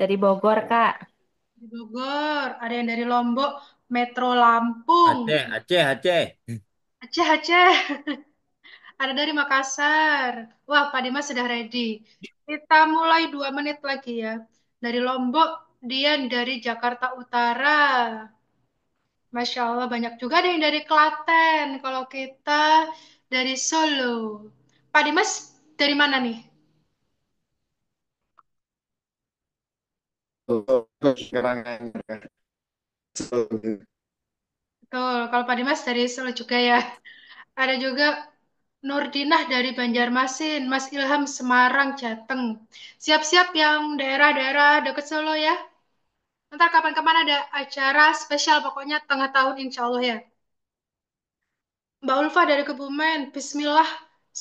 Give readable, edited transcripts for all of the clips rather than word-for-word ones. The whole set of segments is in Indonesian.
Dari Bogor, Kak. Di Bogor, ada yang dari Lombok, Metro Lampung, Aceh, Aceh, Aceh. Aceh, Aceh, ada dari Makassar. Wah, Pak Dimas sudah ready. Kita mulai 2 menit lagi ya. Dari Lombok, Dian dari Jakarta Utara. Masya Allah, banyak juga ada yang dari Klaten. Kalau kita dari Solo. Pak Dimas, dari mana nih? Oh, sekarang kan. Betul, kalau Pak Dimas dari Solo juga ya. Ada juga Nurdinah dari Banjarmasin, Mas Ilham Semarang, Jateng. Siap-siap yang daerah-daerah dekat Solo ya. Ntar kapan-kapan ada acara spesial pokoknya tengah tahun insya Allah ya. Mbak Ulfa dari Kebumen, Bismillah.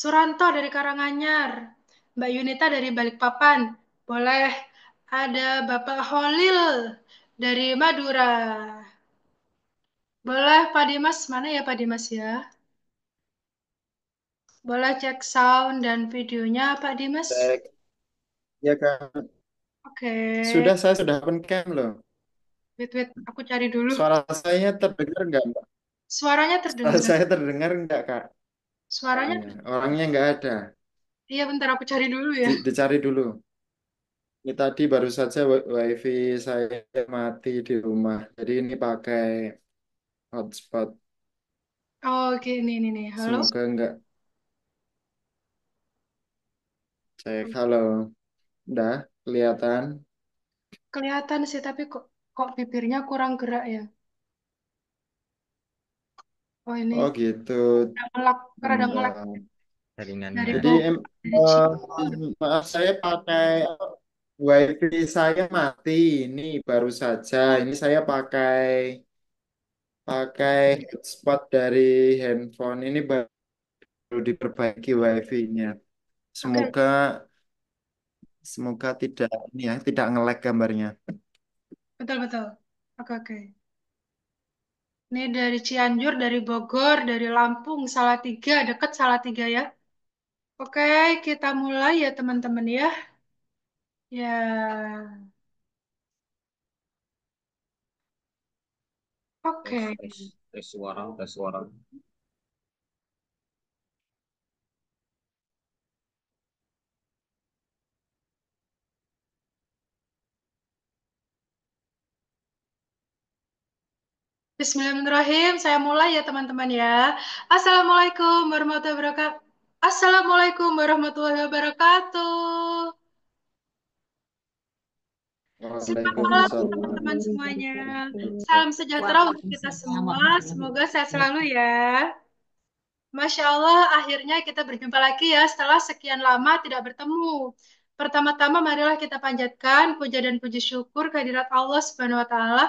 Suranto dari Karanganyar, Mbak Yunita dari Balikpapan. Boleh. Ada Bapak Holil dari Madura. Boleh Pak Dimas, mana ya Pak Dimas ya? Boleh cek sound dan videonya Pak Dimas? Cek. Ya kan, Oke. saya sudah open cam loh. Wait, wait, aku cari dulu. Suara saya terdengar nggak, Mbak? Suaranya Suara terdengar. saya terdengar nggak, Kak? Suaranya Kayaknya terdengar. orangnya nggak ada. Iya, bentar aku cari dulu ya. Dicari dulu. Ini tadi baru saja wifi saya mati di rumah. Jadi ini pakai hotspot. Oh, oke, ini nih. Halo. Semoga nggak cek. Halo, udah kelihatan. Kelihatan sih, tapi kok bibirnya kurang gerak ya. Oh, Oh ini gitu. ngelak, rada ngelak Bentar. dari Jaringannya. Jadi Bogor, dari Cianjur. maaf saya pakai wifi saya mati. Ini baru saja. Ini saya pakai pakai hotspot dari handphone. Ini baru diperbaiki wifi-nya. Oke, Semoga semoga tidak ini ya, tidak nge-lag gambarnya. betul-betul. Oke, oke. Ini dari Cianjur, dari Bogor, dari Lampung, Salatiga, deket Salatiga ya. Oke, kita mulai ya teman-teman ya. Ya, Tes, oke. tes, tes suara, tes suara. Bismillahirrahmanirrahim. Saya mulai ya teman-teman ya. Assalamualaikum warahmatullahi wabarakatuh. Assalamualaikum warahmatullahi wabarakatuh. Selamat malam teman-teman Waalaikumsalam. semuanya. Salam sejahtera untuk kita semua. Semoga sehat selalu ya. Masya Allah, akhirnya kita berjumpa lagi ya setelah sekian lama tidak bertemu. Pertama-tama, marilah kita panjatkan puja dan puji syukur kehadirat Allah Subhanahu wa Ta'ala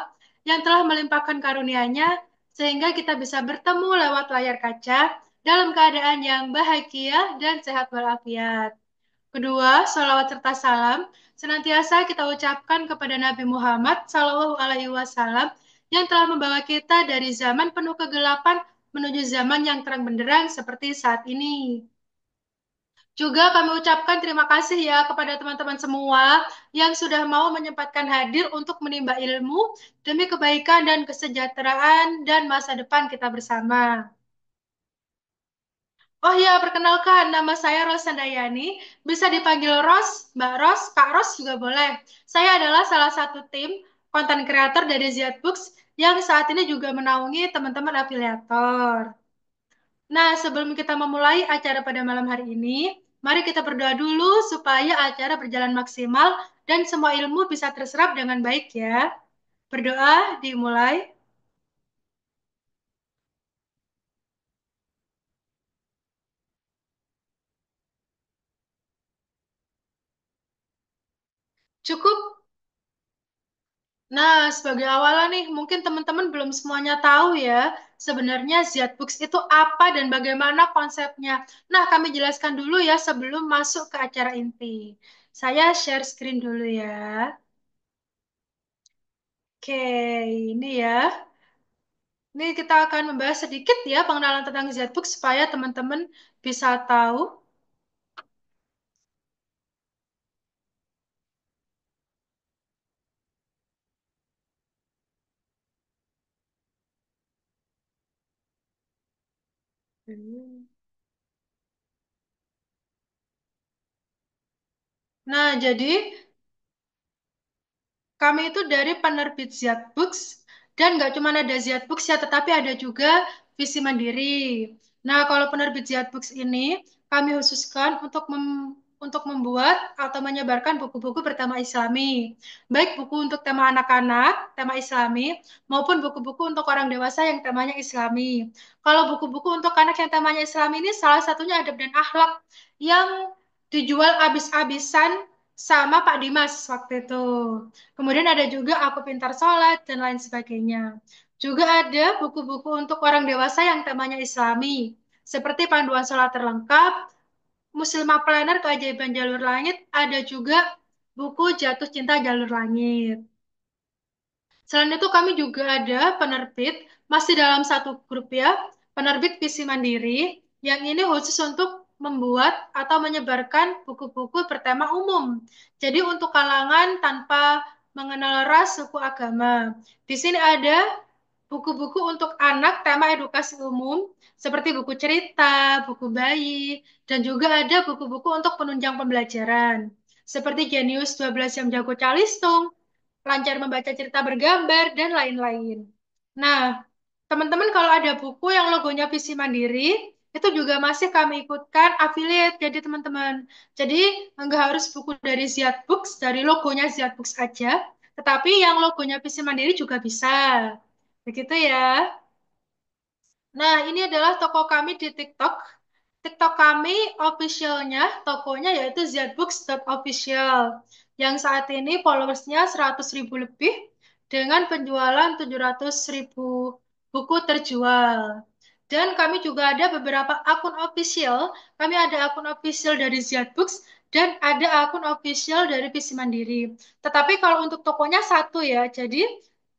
yang telah melimpahkan karunia-Nya sehingga kita bisa bertemu lewat layar kaca dalam keadaan yang bahagia dan sehat walafiat. Kedua, salawat serta salam senantiasa kita ucapkan kepada Nabi Muhammad Sallallahu Alaihi Wasallam yang telah membawa kita dari zaman penuh kegelapan menuju zaman yang terang benderang seperti saat ini. Juga kami ucapkan terima kasih ya kepada teman-teman semua yang sudah mau menyempatkan hadir untuk menimba ilmu demi kebaikan dan kesejahteraan dan masa depan kita bersama. Oh ya, perkenalkan nama saya Rosandayani. Bisa dipanggil Ros, Mbak Ros, Kak Ros juga boleh. Saya adalah salah satu tim konten kreator dari Ziad Books yang saat ini juga menaungi teman-teman afiliator. Nah, sebelum kita memulai acara pada malam hari ini, mari kita berdoa dulu supaya acara berjalan maksimal dan semua ilmu bisa terserap dengan baik ya. Berdoa dimulai. Cukup. Nah, sebagai awalan nih, mungkin teman-teman belum semuanya tahu ya, sebenarnya Books itu apa dan bagaimana konsepnya. Nah, kami jelaskan dulu ya sebelum masuk ke acara inti. Saya share screen dulu ya. Oke, ini ya. Ini kita akan membahas sedikit ya pengenalan tentang Books supaya teman-teman bisa tahu. Nah, jadi kami itu dari penerbit Ziad Books dan nggak cuma ada Ziad Books ya, tetapi ada juga Visi Mandiri. Nah, kalau penerbit Ziad Books ini kami khususkan untuk membuat atau menyebarkan buku-buku bertema Islami, baik buku untuk tema anak-anak, tema Islami, maupun buku-buku untuk orang dewasa yang temanya Islami. Kalau buku-buku untuk anak yang temanya Islami ini salah satunya adab dan akhlak yang dijual habis-habisan sama Pak Dimas waktu itu. Kemudian ada juga Aku Pintar Sholat dan lain sebagainya. Juga ada buku-buku untuk orang dewasa yang temanya Islami, seperti Panduan Sholat Terlengkap, Muslimah Planner Keajaiban Jalur Langit, ada juga buku Jatuh Cinta Jalur Langit. Selain itu kami juga ada penerbit, masih dalam satu grup ya, penerbit Visi Mandiri, yang ini khusus untuk membuat atau menyebarkan buku-buku bertema umum. Jadi untuk kalangan tanpa mengenal ras, suku, agama. Di sini ada buku-buku untuk anak tema edukasi umum, seperti buku cerita, buku bayi, dan juga ada buku-buku untuk penunjang pembelajaran, seperti Genius 12 Jam Jago Calistung, lancar membaca cerita bergambar, dan lain-lain. Nah, teman-teman kalau ada buku yang logonya Visi Mandiri, itu juga masih kami ikutkan affiliate, jadi teman-teman. Jadi, nggak harus buku dari Ziad Books, dari logonya Ziad Books aja, tetapi yang logonya Visi Mandiri juga bisa. Begitu ya. Nah, ini adalah toko kami di TikTok. TikTok kami officialnya, tokonya yaitu zbooks.official. Yang saat ini followersnya 100.000 lebih dengan penjualan 700.000 buku terjual. Dan kami juga ada beberapa akun official. Kami ada akun official dari Books dan ada akun official dari Visi Mandiri. Tetapi kalau untuk tokonya satu ya, jadi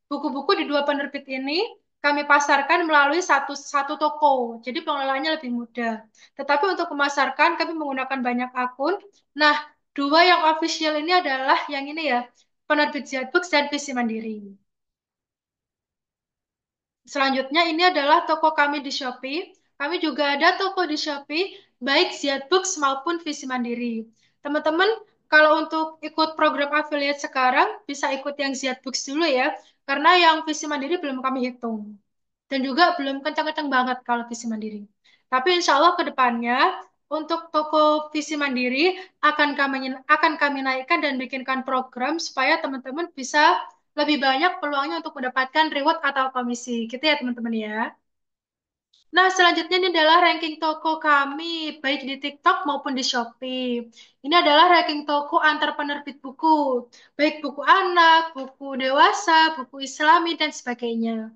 buku-buku di dua penerbit ini kami pasarkan melalui satu satu toko. Jadi pengelolaannya lebih mudah. Tetapi untuk memasarkan kami menggunakan banyak akun. Nah, dua yang official ini adalah yang ini ya, penerbit Books dan Visi Mandiri. Selanjutnya ini adalah toko kami di Shopee. Kami juga ada toko di Shopee, baik Books maupun Visi Mandiri. Teman-teman, kalau untuk ikut program affiliate sekarang, bisa ikut yang Books dulu ya, karena yang Visi Mandiri belum kami hitung. Dan juga belum kencang-kencang banget kalau Visi Mandiri. Tapi insya Allah ke depannya, untuk toko Visi Mandiri akan kami naikkan dan bikinkan program supaya teman-teman bisa lebih banyak peluangnya untuk mendapatkan reward atau komisi. Gitu ya teman-teman ya. Nah, selanjutnya ini adalah ranking toko kami, baik di TikTok maupun di Shopee. Ini adalah ranking toko antar penerbit buku, baik buku anak, buku dewasa, buku Islami, dan sebagainya.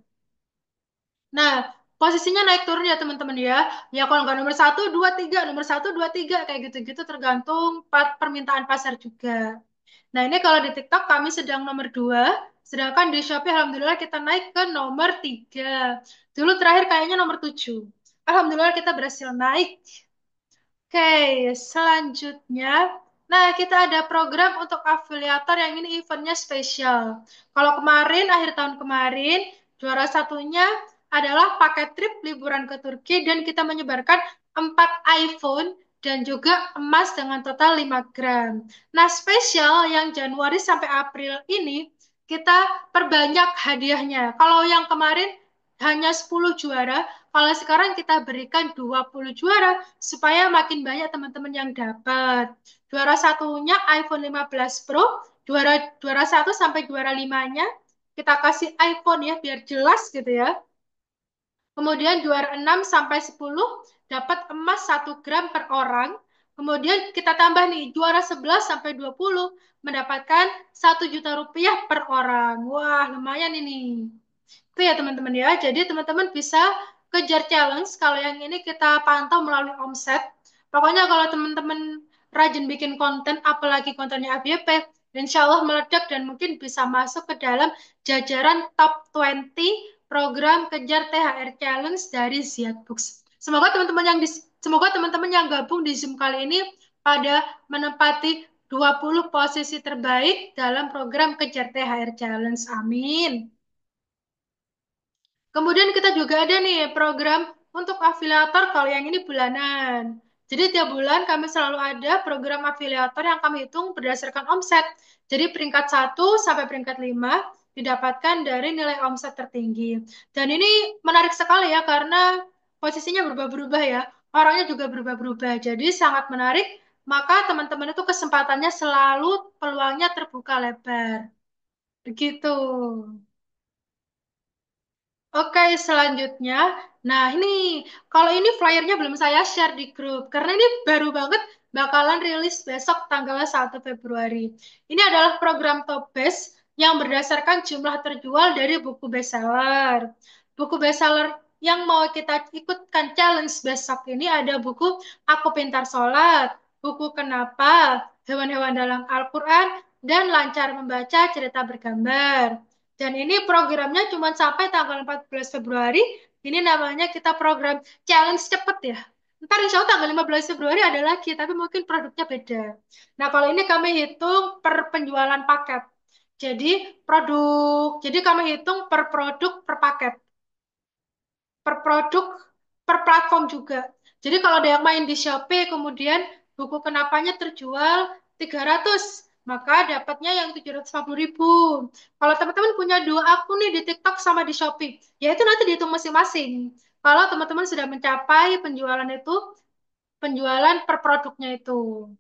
Nah, posisinya naik turun ya teman-teman ya. Ya kalau nggak nomor satu, dua, tiga, nomor satu, dua, tiga, kayak gitu-gitu tergantung permintaan pasar juga. Nah, ini kalau di TikTok kami sedang nomor 2, sedangkan di Shopee Alhamdulillah kita naik ke nomor 3. Dulu terakhir kayaknya nomor 7. Alhamdulillah kita berhasil naik. Oke, selanjutnya. Nah, kita ada program untuk afiliator yang ini eventnya spesial. Kalau kemarin, akhir tahun kemarin, juara satunya adalah paket trip liburan ke Turki dan kita menyebarkan 4 iPhone dan juga emas dengan total 5 gram. Nah, spesial yang Januari sampai April ini, kita perbanyak hadiahnya. Kalau yang kemarin hanya 10 juara, kalau sekarang kita berikan 20 juara supaya makin banyak teman-teman yang dapat. Juara satunya iPhone 15 Pro, juara juara satu sampai juara limanya kita kasih iPhone ya biar jelas gitu ya. Kemudian juara 6 sampai 10 dapat emas 1 gram per orang. Kemudian kita tambah nih juara 11 sampai 20 mendapatkan 1 juta rupiah per orang. Wah, lumayan ini. Itu ya teman-teman ya. Jadi teman-teman bisa kejar challenge. Kalau yang ini kita pantau melalui omset. Pokoknya kalau teman-teman rajin bikin konten, apalagi kontennya ABP, insya Allah meledak dan mungkin bisa masuk ke dalam jajaran top 20 program kejar THR Challenge dari Ziad Books. Semoga teman-teman yang gabung di Zoom kali ini pada menempati 20 posisi terbaik dalam program kejar THR Challenge. Amin. Kemudian kita juga ada nih program Untuk afiliator kalau yang ini bulanan. Jadi tiap bulan kami selalu ada program afiliator yang kami hitung berdasarkan omset. Jadi peringkat 1 sampai peringkat 5 didapatkan dari nilai omset tertinggi. Dan ini menarik sekali ya karena posisinya berubah-berubah ya. Orangnya juga berubah-berubah. Jadi sangat menarik. Maka teman-teman itu kesempatannya selalu peluangnya terbuka lebar. Begitu. Oke, selanjutnya. Nah, ini kalau ini flyernya belum saya share di grup karena ini baru banget bakalan rilis besok tanggal 1 Februari. Ini adalah program Top Best yang berdasarkan jumlah terjual dari buku bestseller. Buku bestseller yang mau kita ikutkan challenge besok ini ada buku Aku Pintar Sholat, buku Kenapa, Hewan-Hewan dalam Al-Quran, dan Lancar Membaca Cerita Bergambar. Dan ini programnya cuma sampai tanggal 14 Februari. Ini namanya kita program challenge cepet ya. Ntar insya Allah tanggal 15 Februari ada lagi, tapi mungkin produknya beda. Nah, kalau ini kami hitung per penjualan paket. Jadi jadi kami hitung per produk per paket per produk, per platform juga. Jadi kalau ada yang main di Shopee, kemudian buku kenapanya terjual 300, maka dapatnya yang 750.000. Kalau teman-teman punya dua akun nih di TikTok sama di Shopee, ya itu nanti dihitung masing-masing. Kalau teman-teman sudah mencapai penjualan per produknya itu.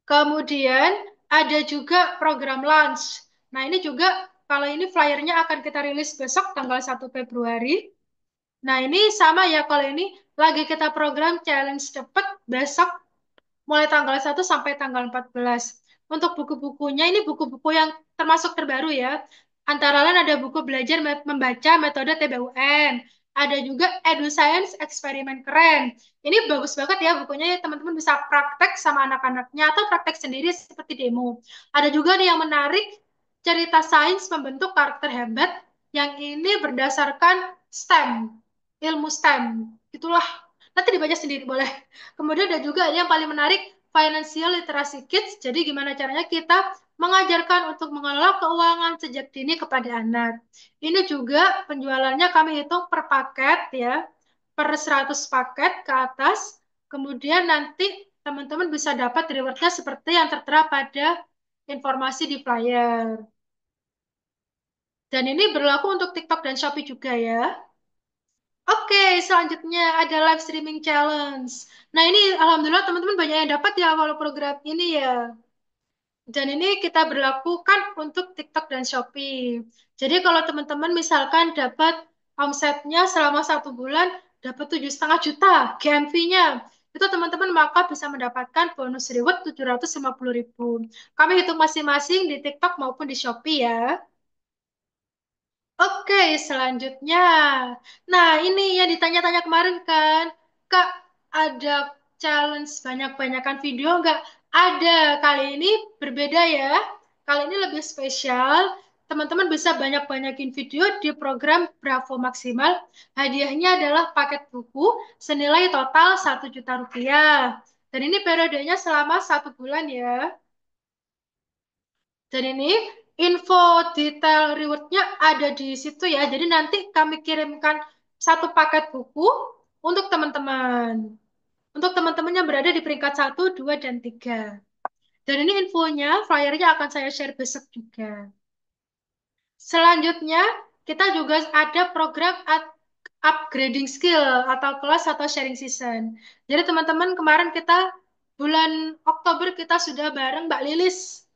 Kemudian ada juga program lunch. Nah, ini juga kalau ini flyernya akan kita rilis besok tanggal 1 Februari. Nah, ini sama ya kalau ini lagi kita program challenge cepet besok mulai tanggal 1 sampai tanggal 14. Untuk buku-bukunya ini buku-buku yang termasuk terbaru ya. Antara lain ada buku belajar membaca metode TBUN. Ada juga Edu Science eksperimen keren. Ini bagus banget ya bukunya ya, teman-teman bisa praktek sama anak-anaknya atau praktek sendiri seperti demo. Ada juga nih yang menarik cerita sains membentuk karakter hebat yang ini berdasarkan STEM, ilmu STEM. Itulah nanti dibaca sendiri boleh. Kemudian ada juga yang paling menarik, financial literacy kids. Jadi gimana caranya kita mengajarkan untuk mengelola keuangan sejak dini kepada anak. Ini juga penjualannya kami hitung per paket ya, per 100 paket ke atas. Kemudian nanti teman-teman bisa dapat rewardnya seperti yang tertera pada informasi di flyer. Dan ini berlaku untuk TikTok dan Shopee juga ya. Oke, selanjutnya ada live streaming challenge. Nah, ini alhamdulillah teman-teman banyak yang dapat ya kalau program ini ya. Dan ini kita berlakukan untuk TikTok dan Shopee. Jadi kalau teman-teman misalkan dapat omsetnya selama 1 bulan dapat 7,5 juta GMV-nya, itu teman-teman maka bisa mendapatkan bonus reward 750.000. Kami hitung masing-masing di TikTok maupun di Shopee ya. Oke, selanjutnya. Nah, ini yang ditanya-tanya kemarin kan, Kak, ada challenge banyak-banyakan video nggak? Ada. Kali ini berbeda ya. Kali ini lebih spesial. Teman-teman bisa banyak-banyakin video di program Bravo Maksimal. Hadiahnya adalah paket buku senilai total 1 juta rupiah. Dan ini periodenya selama 1 bulan ya. Dan ini info detail rewardnya ada di situ ya. Jadi nanti kami kirimkan satu paket buku untuk teman-teman. Untuk teman-teman yang berada di peringkat 1, 2, dan 3. Dan ini infonya, flyernya akan saya share besok juga. Selanjutnya, kita juga ada program upgrading skill atau kelas atau sharing season. Jadi teman-teman kemarin kita bulan Oktober kita sudah bareng Mbak Lilis.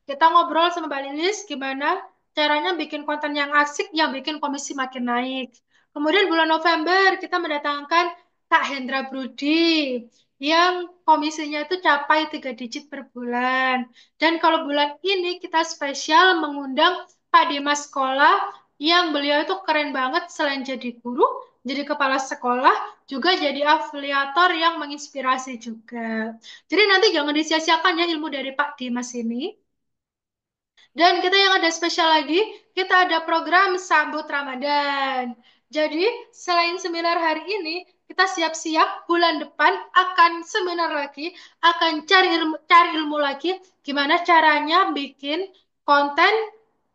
Kita ngobrol sama Mbak Lilis gimana caranya bikin konten yang asik yang bikin komisi makin naik. Kemudian bulan November kita mendatangkan Kak Hendra Brudi yang komisinya itu capai 3 digit per bulan. Dan kalau bulan ini kita spesial mengundang Pak Dimas Sekolah yang beliau itu keren banget selain jadi guru, jadi kepala sekolah, juga jadi afiliator yang menginspirasi juga. Jadi nanti jangan disia-siakan ya ilmu dari Pak Dimas ini. Dan kita yang ada spesial lagi, kita ada program sambut Ramadan. Jadi, selain seminar hari ini, kita siap-siap bulan depan akan seminar lagi, akan cari ilmu lagi gimana caranya bikin konten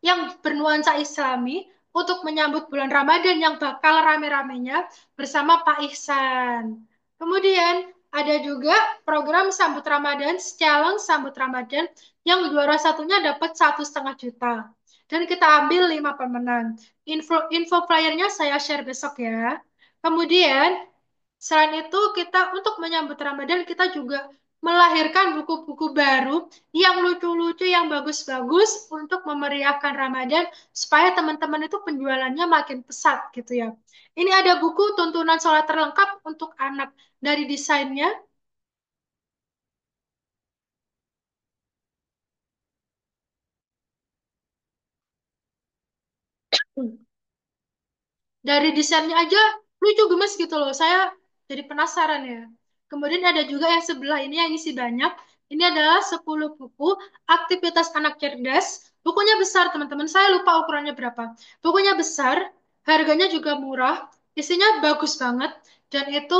yang bernuansa Islami untuk menyambut bulan Ramadan yang bakal rame-ramenya bersama Pak Ihsan. Kemudian ada juga program Sambut Ramadan, Challenge Sambut Ramadan yang juara satunya dapat 1,5 juta. Dan kita ambil 5 pemenang. Info flyernya saya share besok ya. Kemudian selain itu kita untuk menyambut Ramadan kita juga melahirkan buku-buku baru yang lucu-lucu, yang bagus-bagus untuk memeriahkan Ramadan supaya teman-teman itu penjualannya makin pesat gitu ya. Ini ada buku tuntunan sholat terlengkap untuk anak dari desainnya. Dari desainnya aja lucu gemes gitu loh. Saya jadi penasaran ya. Kemudian ada juga yang sebelah ini yang isi banyak. Ini adalah 10 buku aktivitas anak cerdas. Bukunya besar teman-teman. Saya lupa ukurannya berapa. Bukunya besar, harganya juga murah, isinya bagus banget. Dan itu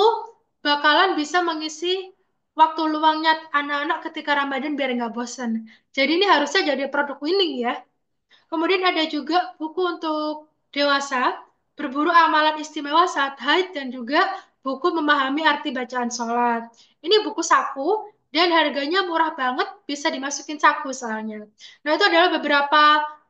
bakalan bisa mengisi waktu luangnya anak-anak ketika Ramadan biar nggak bosan. Jadi ini harusnya jadi produk winning ya. Kemudian ada juga buku untuk dewasa, berburu amalan istimewa saat haid dan juga buku memahami arti bacaan sholat. Ini buku saku dan harganya murah banget, bisa dimasukin saku soalnya. Nah, itu adalah beberapa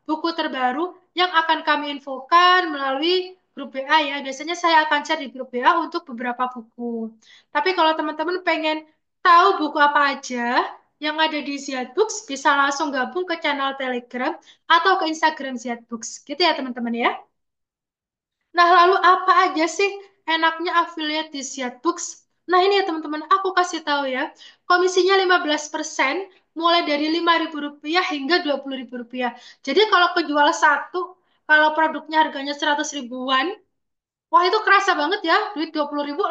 buku terbaru yang akan kami infokan melalui grup WA ya. Biasanya saya akan share di grup WA untuk beberapa buku. Tapi kalau teman-teman pengen tahu buku apa aja yang ada di Ziad Books, bisa langsung gabung ke channel Telegram atau ke Instagram Ziad Books. Gitu ya teman-teman ya. Nah, lalu apa aja sih enaknya affiliate di Ziad Books? Nah, ini ya teman-teman, aku kasih tahu ya. Komisinya 15%, mulai dari Rp5.000 hingga Rp20.000. Jadi kalau kejual satu, kalau produknya harganya 100 ribuan, wah itu kerasa banget ya. Duit 20.000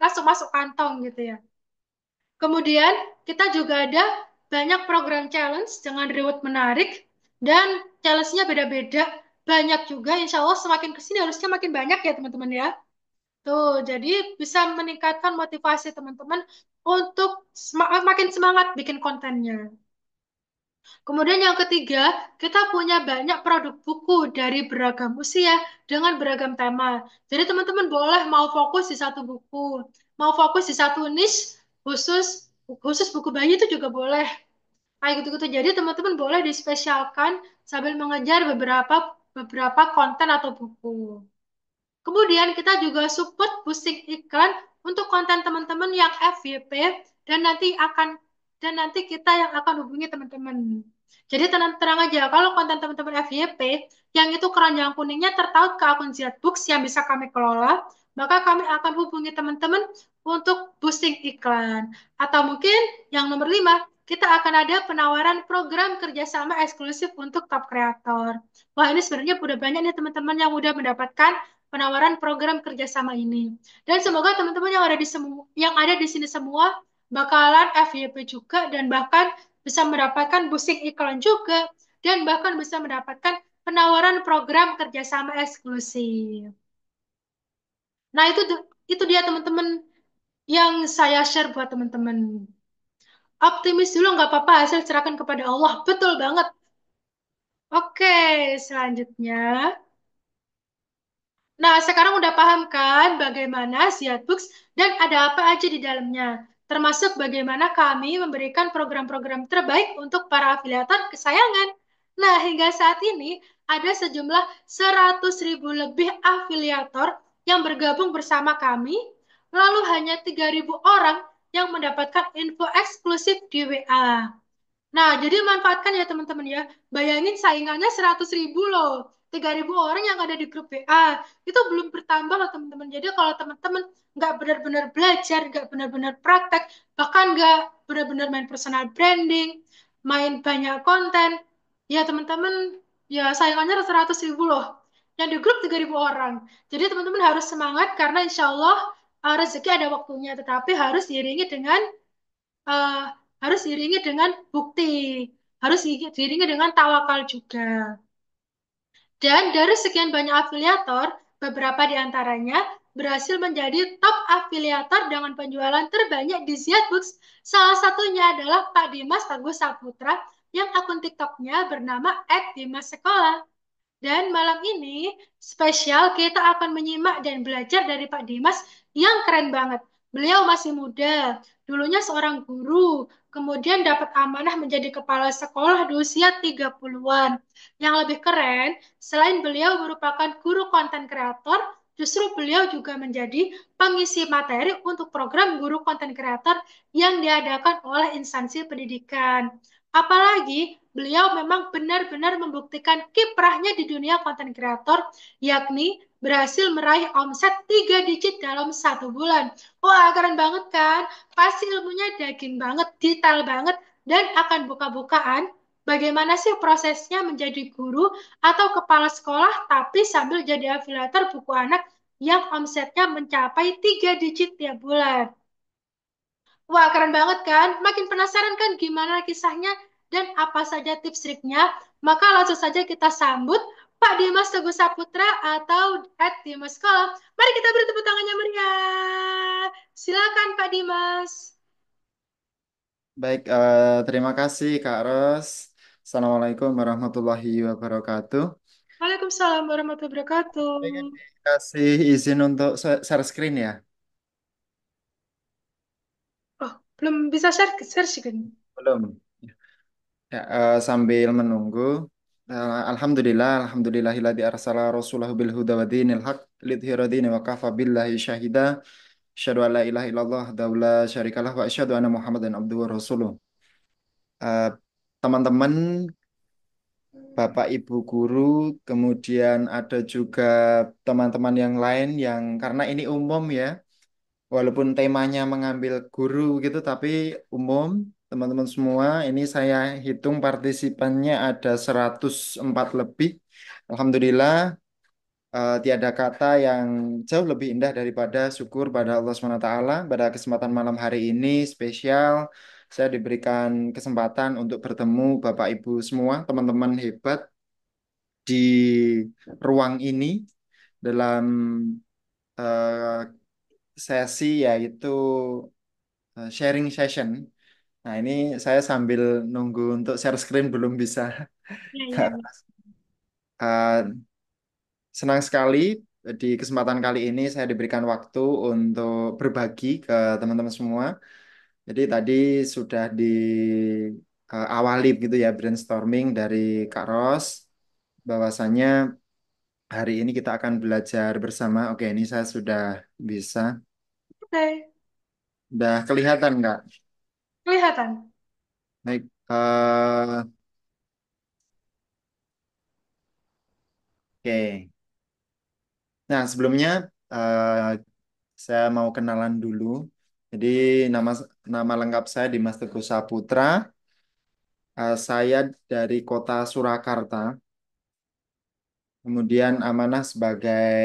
langsung masuk kantong gitu ya. Kemudian kita juga ada banyak program challenge dengan reward menarik dan challenge-nya beda-beda. Banyak juga, insya Allah semakin kesini harusnya makin banyak ya teman-teman ya. Tuh, jadi bisa meningkatkan motivasi teman-teman untuk makin semangat bikin kontennya. Kemudian yang ketiga, kita punya banyak produk buku dari beragam usia dengan beragam tema. Jadi teman-teman boleh mau fokus di satu buku, mau fokus di satu niche khusus khusus buku bayi itu juga boleh. Kayak gitu-gitu. Jadi teman-teman boleh dispesialkan sambil mengejar beberapa beberapa konten atau buku. Kemudian kita juga support boosting iklan untuk konten teman-teman yang FYP dan nanti kita yang akan hubungi teman-teman. Jadi tenang-tenang aja kalau konten teman-teman FYP yang itu keranjang kuningnya tertaut ke akun Ziad Books yang bisa kami kelola, maka kami akan hubungi teman-teman untuk boosting iklan. Atau mungkin yang nomor 5, kita akan ada penawaran program kerjasama eksklusif untuk top kreator. Wah, ini sebenarnya udah banyak nih teman-teman yang udah mendapatkan penawaran program kerjasama ini. Dan semoga teman-teman yang ada di sini semua bakalan FYP juga dan bahkan bisa mendapatkan boosting iklan juga dan bahkan bisa mendapatkan penawaran program kerjasama eksklusif. Nah, itu dia teman-teman yang saya share buat teman-teman. Optimis dulu nggak apa-apa, hasil serahkan kepada Allah. Betul banget. Oke, selanjutnya. Nah, sekarang udah paham kan bagaimana Ziad Books dan ada apa aja di dalamnya. Termasuk bagaimana kami memberikan program-program terbaik untuk para afiliator kesayangan. Nah, hingga saat ini ada sejumlah 100.000 lebih afiliator yang bergabung bersama kami, lalu hanya 3.000 orang yang mendapatkan info eksklusif di WA. Nah, jadi manfaatkan ya teman-teman ya. Bayangin saingannya 100.000 loh. 3.000 orang yang ada di grup WA. Itu belum bertambah loh teman-teman. Jadi kalau teman-teman nggak benar-benar belajar, nggak benar-benar praktek, bahkan nggak benar-benar main personal branding, main banyak konten, ya teman-teman, ya saingannya 100.000 loh. Yang di grup 3.000 orang. Jadi teman-teman harus semangat karena insya Allah rezeki ada waktunya. Tetapi harus diiringi dengan eh, harus diiringi dengan bukti, harus diiringi dengan tawakal juga. Dan dari sekian banyak afiliator, beberapa di antaranya berhasil menjadi top afiliator dengan penjualan terbanyak di Ziad Books. Salah satunya adalah Pak Dimas Teguh Saputra yang akun TikToknya bernama @dimassekolah. Dan malam ini spesial kita akan menyimak dan belajar dari Pak Dimas yang keren banget. Beliau masih muda, dulunya seorang guru, kemudian dapat amanah menjadi kepala sekolah di usia 30-an. Yang lebih keren, selain beliau merupakan guru konten kreator, justru beliau juga menjadi pengisi materi untuk program guru konten kreator yang diadakan oleh instansi pendidikan. Apalagi beliau memang benar-benar membuktikan kiprahnya di dunia konten kreator, yakni berhasil meraih omset 3 digit dalam 1 bulan. Wah, keren banget kan? Pasti ilmunya daging banget, detail banget, dan akan buka-bukaan bagaimana sih prosesnya menjadi guru atau kepala sekolah, tapi sambil jadi afiliator buku anak yang omsetnya mencapai 3 digit tiap bulan. Wah, keren banget kan? Makin penasaran kan gimana kisahnya dan apa saja tips triknya? Maka langsung saja kita sambut Pak Dimas Teguh Saputra atau Dimas Kolom. Mari kita beri tepuk tangannya meriah. Silakan Pak Dimas. Baik, terima kasih Kak Ros. Assalamualaikum warahmatullahi wabarakatuh. Waalaikumsalam warahmatullahi wabarakatuh. Ingin dikasih izin untuk share screen ya? Oh, belum bisa share screen. Belum. Ya, sambil menunggu. Alhamdulillahilladzi arsala rasulahu bil huda wa dinil haq lidhira dini wa kafa billahi syahida. Asyhadu an la ilaha illallah wa la syarikalah wa asyhadu anna Muhammadan abduhu wa rasuluh. Eh, Teman-teman, Bapak Ibu guru, kemudian ada juga teman-teman yang lain yang karena ini umum ya, walaupun temanya mengambil guru gitu, tapi umum, teman-teman semua, ini saya hitung partisipannya ada 104 lebih. Alhamdulillah, tiada kata yang jauh lebih indah daripada syukur pada Allah SWT. Pada kesempatan malam hari ini spesial, saya diberikan kesempatan untuk bertemu Bapak Ibu semua, teman-teman hebat di ruang ini dalam eh, sesi yaitu sharing session. Nah, ini saya sambil nunggu untuk share screen belum bisa. Ya, ya, ya. Eh, Senang sekali di kesempatan kali ini saya diberikan waktu untuk berbagi ke teman-teman semua. Jadi tadi sudah awali gitu ya brainstorming dari Kak Ros bahwasanya hari ini kita akan belajar bersama. Oke, ini saya sudah bisa. Oke, Udah kelihatan nggak? kelihatan. Baik. Oke. Nah, sebelumnya eh, saya mau kenalan dulu. Jadi nama nama lengkap saya Dimas Teguh Saputra. Saya dari kota Surakarta. Kemudian amanah sebagai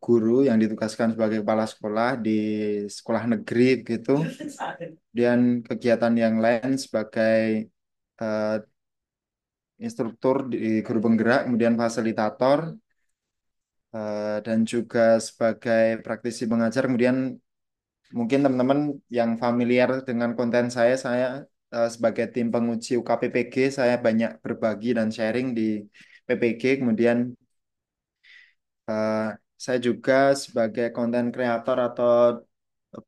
guru yang ditugaskan sebagai kepala sekolah di sekolah negeri gitu. Dan kegiatan yang lain sebagai eh, instruktur di guru penggerak, kemudian fasilitator, dan juga sebagai praktisi pengajar. Kemudian mungkin teman-teman yang familiar dengan konten saya sebagai tim penguji UKPPG, saya banyak berbagi dan sharing di PPG. Kemudian eh, saya juga sebagai konten kreator atau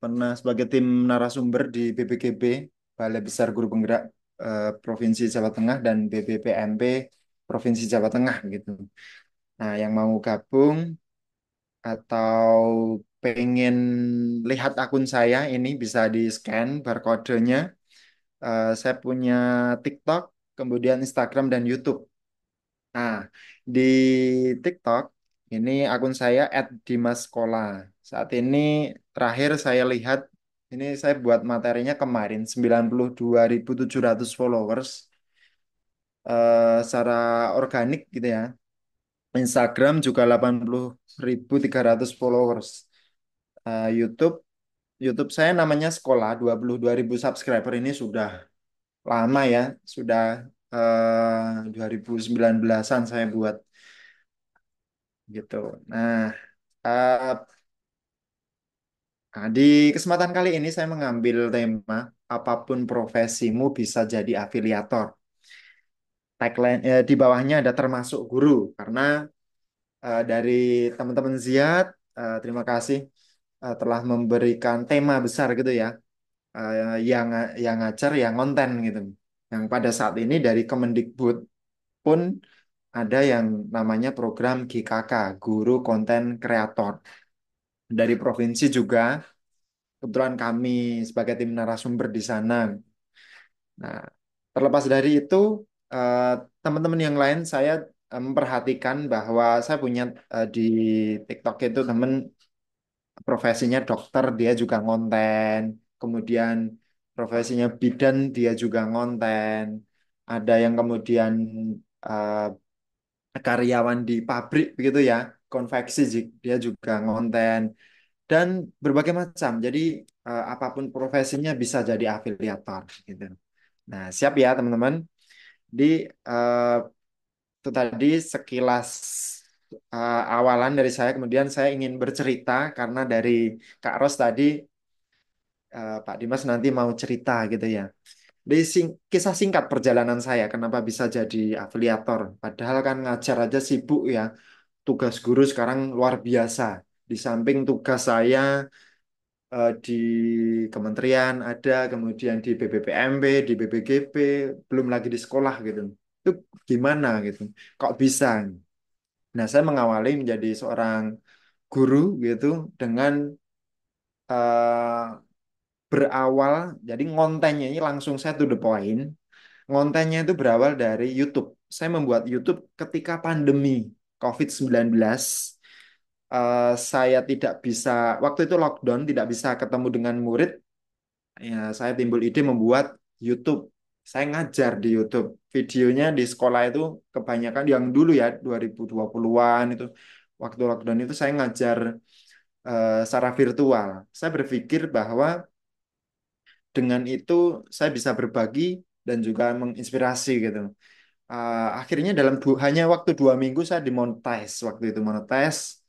pernah sebagai tim narasumber di BPGB, Balai Besar Guru Penggerak Provinsi Jawa Tengah dan BBPMP Provinsi Jawa Tengah gitu. Nah, yang mau gabung atau pengen lihat akun saya ini bisa di-scan barcode-nya. Saya punya TikTok, kemudian Instagram dan YouTube. Nah, di TikTok ini akun saya @dimaskola. Saat ini terakhir saya lihat ini saya buat materinya kemarin 92.700 followers secara organik gitu ya. Instagram juga 80.300 followers. YouTube YouTube saya namanya Sekolah 22.000 subscriber ini sudah lama ya, sudah 2019-an saya buat gitu. Eh, di kesempatan kali ini saya mengambil tema apapun profesimu bisa jadi afiliator. tagline di bawahnya ada termasuk guru karena dari teman-teman Ziad, terima kasih telah memberikan tema besar gitu ya, yang ngajar, yang konten gitu. Yang pada saat ini dari Kemendikbud pun ada yang namanya program GKK, Guru Konten Kreator. Dari provinsi juga, kebetulan kami sebagai tim narasumber di sana. Nah, terlepas dari itu, eh, teman-teman yang lain saya memperhatikan bahwa saya punya di TikTok itu teman profesinya dokter, dia juga ngonten. Kemudian profesinya bidan, dia juga ngonten. Ada yang kemudian karyawan di pabrik begitu ya, konveksi dia juga ngonten dan berbagai macam. Jadi apapun profesinya bisa jadi afiliator gitu. Nah, siap ya teman-teman. Di eh, itu tadi sekilas awalan dari saya. Kemudian saya ingin bercerita karena dari Kak Ros tadi, Pak Dimas nanti mau cerita gitu ya. Di kisah singkat perjalanan saya, kenapa bisa jadi afiliator. Padahal kan ngajar aja sibuk ya. Tugas guru sekarang luar biasa. Di samping tugas saya di kementerian ada, kemudian di BBPMB, di BBGP, belum lagi di sekolah gitu. Itu gimana gitu? Kok bisa? Nah, saya mengawali menjadi seorang guru gitu dengan eh, berawal, jadi ngontennya ini langsung saya to the point. Ngontennya itu berawal dari YouTube. Saya membuat YouTube ketika pandemi COVID-19. Saya tidak bisa, waktu itu lockdown, tidak bisa ketemu dengan murid. Ya, saya timbul ide membuat YouTube. Saya ngajar di YouTube. Videonya di sekolah itu kebanyakan yang dulu ya, 2020-an itu. Waktu lockdown itu saya ngajar secara virtual. Saya berpikir bahwa dengan itu saya bisa berbagi dan juga menginspirasi gitu. Akhirnya dalam hanya waktu 2 minggu saya dimonetize waktu itu monetize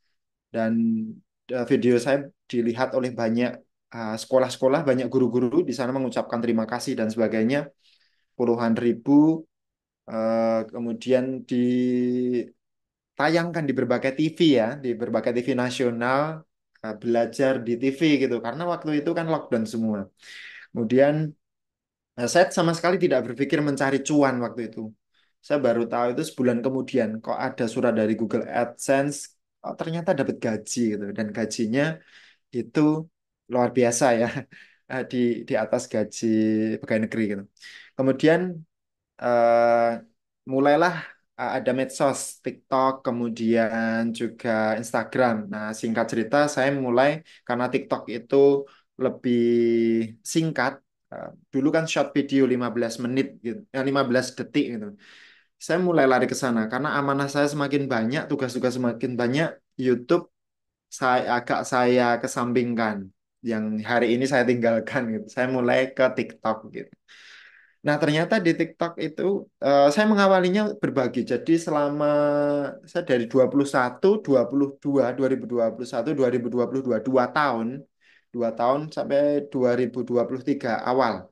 dan video saya dilihat oleh banyak sekolah-sekolah, banyak guru-guru di sana mengucapkan terima kasih dan sebagainya, puluhan ribu, kemudian ditayangkan di berbagai TV ya, di berbagai TV nasional, belajar di TV gitu, karena waktu itu kan lockdown semua. Kemudian saya sama sekali tidak berpikir mencari cuan waktu itu. Saya baru tahu itu sebulan kemudian, kok ada surat dari Google AdSense, oh, ternyata dapat gaji gitu, dan gajinya itu luar biasa ya, di atas gaji pegawai negeri gitu. Kemudian eh, mulailah ada medsos, TikTok, kemudian juga Instagram. Nah, singkat cerita saya mulai karena TikTok itu lebih singkat. Dulu kan short video 15 menit gitu, 15 detik gitu. Saya mulai lari ke sana karena amanah saya semakin banyak, tugas-tugas semakin banyak, YouTube saya kesampingkan. Yang hari ini saya tinggalkan gitu. Saya mulai ke TikTok gitu. Nah, ternyata di TikTok itu saya mengawalinya berbagi. Jadi selama saya dari 21, 22, 2021, 2022, 2 tahun, 2 tahun sampai 2023 awal.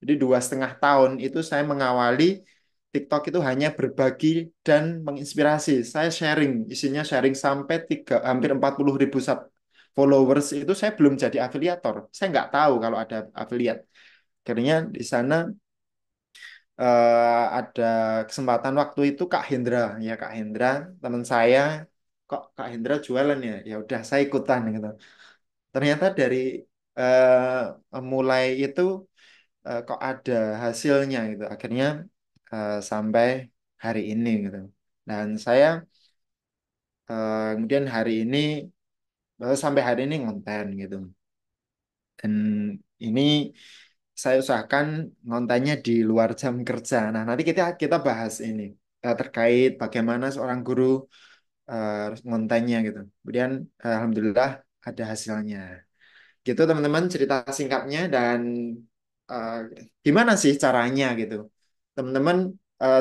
Jadi 2,5 tahun itu saya mengawali TikTok itu hanya berbagi dan menginspirasi. Saya sharing, isinya sharing sampai hampir 40 ribu followers itu saya belum jadi afiliator. Saya nggak tahu kalau ada afiliat. Akhirnya di sana ada kesempatan waktu itu Kak Hendra, ya Kak Hendra teman saya, kok Kak Hendra jualan ya, ya udah saya ikutan gitu. Ternyata dari mulai itu kok ada hasilnya gitu. Akhirnya sampai hari ini gitu. Dan saya kemudian hari ini sampai hari ini ngonten gitu. Dan ini saya usahakan ngontennya di luar jam kerja. Nah, nanti kita kita bahas ini terkait bagaimana seorang guru ngontennya gitu. Kemudian alhamdulillah ada hasilnya. Gitu teman-teman cerita singkatnya dan eh, gimana sih caranya gitu. Teman-teman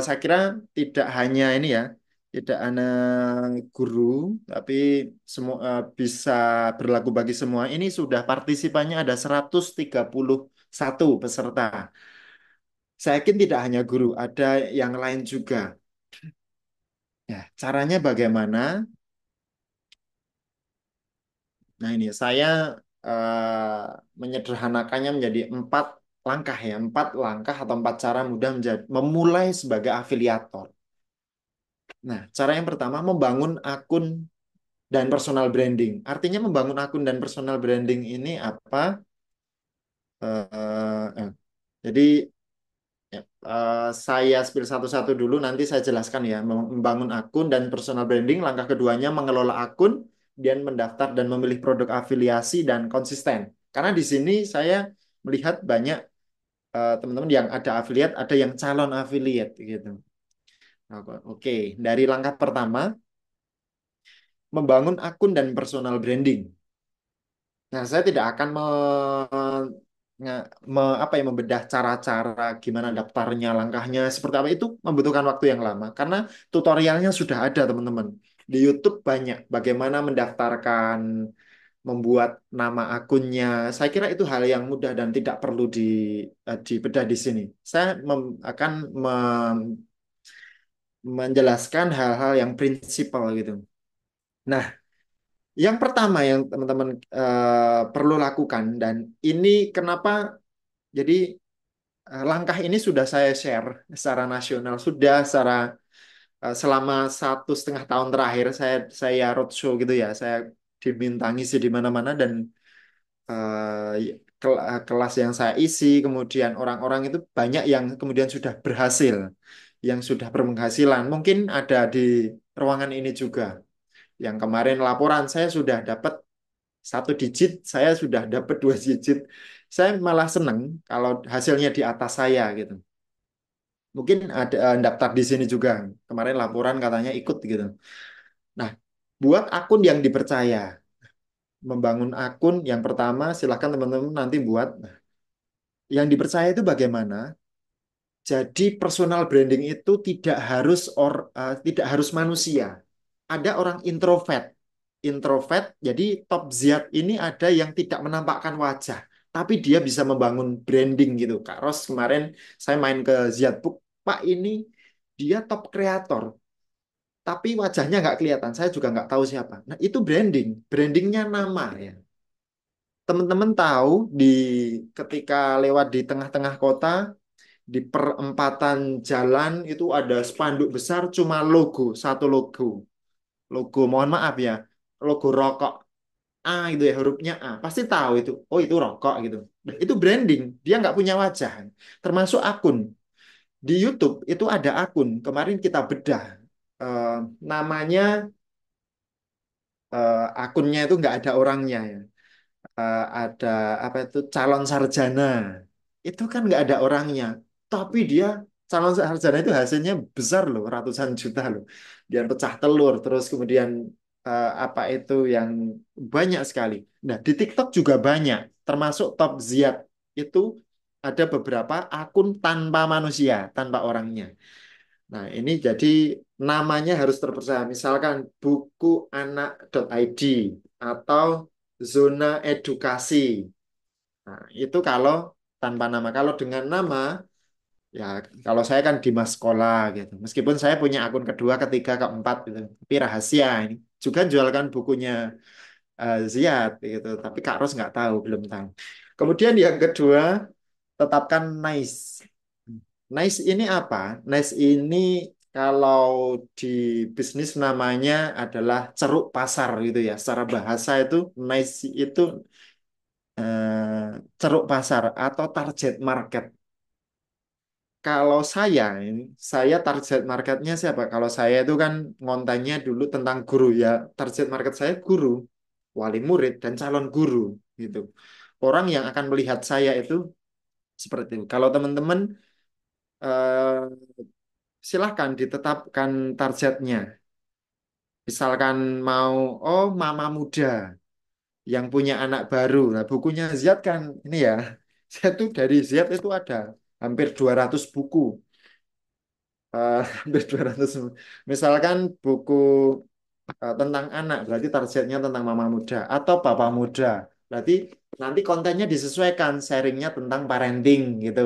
saya kira tidak hanya ini ya, tidak hanya guru tapi semua bisa berlaku bagi semua. Ini sudah partisipannya ada 131 peserta. Saya yakin tidak hanya guru, ada yang lain juga. Ya, caranya bagaimana? Nah ini saya menyederhanakannya menjadi 4 langkah ya, 4 langkah atau 4 cara mudah memulai sebagai afiliator. Nah, cara yang pertama membangun akun dan personal branding. Artinya membangun akun dan personal branding ini apa? Jadi ya, saya spill satu-satu dulu, nanti saya jelaskan ya. Membangun akun dan personal branding. Langkah keduanya mengelola akun, dan mendaftar dan memilih produk afiliasi dan konsisten. Karena di sini saya melihat banyak teman-teman yang ada afiliat, ada yang calon afiliat gitu. Oke, dari langkah pertama, membangun akun dan personal branding. Nah, saya tidak akan apa ya, membedah cara-cara gimana daftarnya, langkahnya seperti apa, itu membutuhkan waktu yang lama karena tutorialnya sudah ada teman-teman. Di YouTube banyak bagaimana mendaftarkan, membuat nama akunnya. Saya kira itu hal yang mudah dan tidak perlu dibedah di sini. Saya akan menjelaskan hal-hal yang prinsipal gitu. Nah, yang pertama yang teman-teman perlu lakukan, dan ini kenapa, jadi langkah ini sudah saya share secara nasional, sudah secara selama 1,5 tahun terakhir saya roadshow gitu ya, saya diminta ngisi di mana-mana, dan kelas yang saya isi, kemudian orang-orang itu banyak yang kemudian sudah berhasil, yang sudah berpenghasilan. Mungkin ada di ruangan ini juga. Yang kemarin laporan saya sudah dapat 1 digit, saya sudah dapat 2 digit. Saya malah seneng kalau hasilnya di atas saya gitu. Mungkin ada daftar di sini juga. Kemarin laporan katanya ikut gitu. Nah, buat akun yang dipercaya. Membangun akun yang pertama, silahkan teman-teman nanti buat. Nah, yang dipercaya itu bagaimana? Jadi personal branding itu tidak harus manusia. Ada orang introvert. Introvert, jadi top Ziat ini ada yang tidak menampakkan wajah, tapi dia bisa membangun branding gitu. Kak Ros kemarin saya main ke Ziatbook, Pak ini dia top kreator, tapi wajahnya nggak kelihatan. Saya juga nggak tahu siapa. Nah itu branding, brandingnya nama ya. Teman-teman tahu ketika lewat di tengah-tengah kota, di perempatan jalan itu ada spanduk besar cuma logo, satu logo. Logo, mohon maaf ya, logo rokok A gitu ya, hurufnya A. Pasti tahu itu. Oh, itu rokok gitu. Nah, itu branding. Dia nggak punya wajah. Termasuk akun. Di YouTube itu ada akun. Kemarin kita bedah. Eh, namanya akunnya itu nggak ada orangnya ya. Ada apa itu, calon sarjana, itu kan nggak ada orangnya, tapi dia calon sarjana itu hasilnya besar loh, ratusan juta loh, dia pecah telur, terus kemudian apa itu yang banyak sekali. Nah di TikTok juga banyak, termasuk Top Ziat itu ada beberapa akun tanpa manusia, tanpa orangnya. Nah, ini jadi namanya harus terpercaya. Misalkan bukuanak.id atau zona edukasi. Nah, itu kalau tanpa nama. Kalau dengan nama, ya kalau saya kan Dimas Sekolah gitu. Meskipun saya punya akun kedua, ketiga, keempat gitu. Tapi rahasia ini. Juga jualkan bukunya Ziad gitu. Tapi Kak Ros nggak tahu, belum tahu. Kemudian yang kedua, tetapkan nice. Nice ini apa? Nice ini kalau di bisnis namanya adalah ceruk pasar gitu ya. Secara bahasa itu nice itu ceruk pasar atau target market. Kalau saya target marketnya siapa? Kalau saya itu kan ngontennya dulu tentang guru ya. Target market saya guru, wali murid, dan calon guru gitu. Orang yang akan melihat saya itu seperti itu. Kalau teman-teman eh, silahkan ditetapkan targetnya. Misalkan mau, oh mama muda yang punya anak baru. Nah, bukunya Ziad kan ini ya. Saya tuh dari Ziad itu ada hampir 200 buku. Hampir 200. Misalkan buku tentang anak, berarti targetnya tentang mama muda atau papa muda. Berarti nanti kontennya disesuaikan, sharingnya tentang parenting gitu.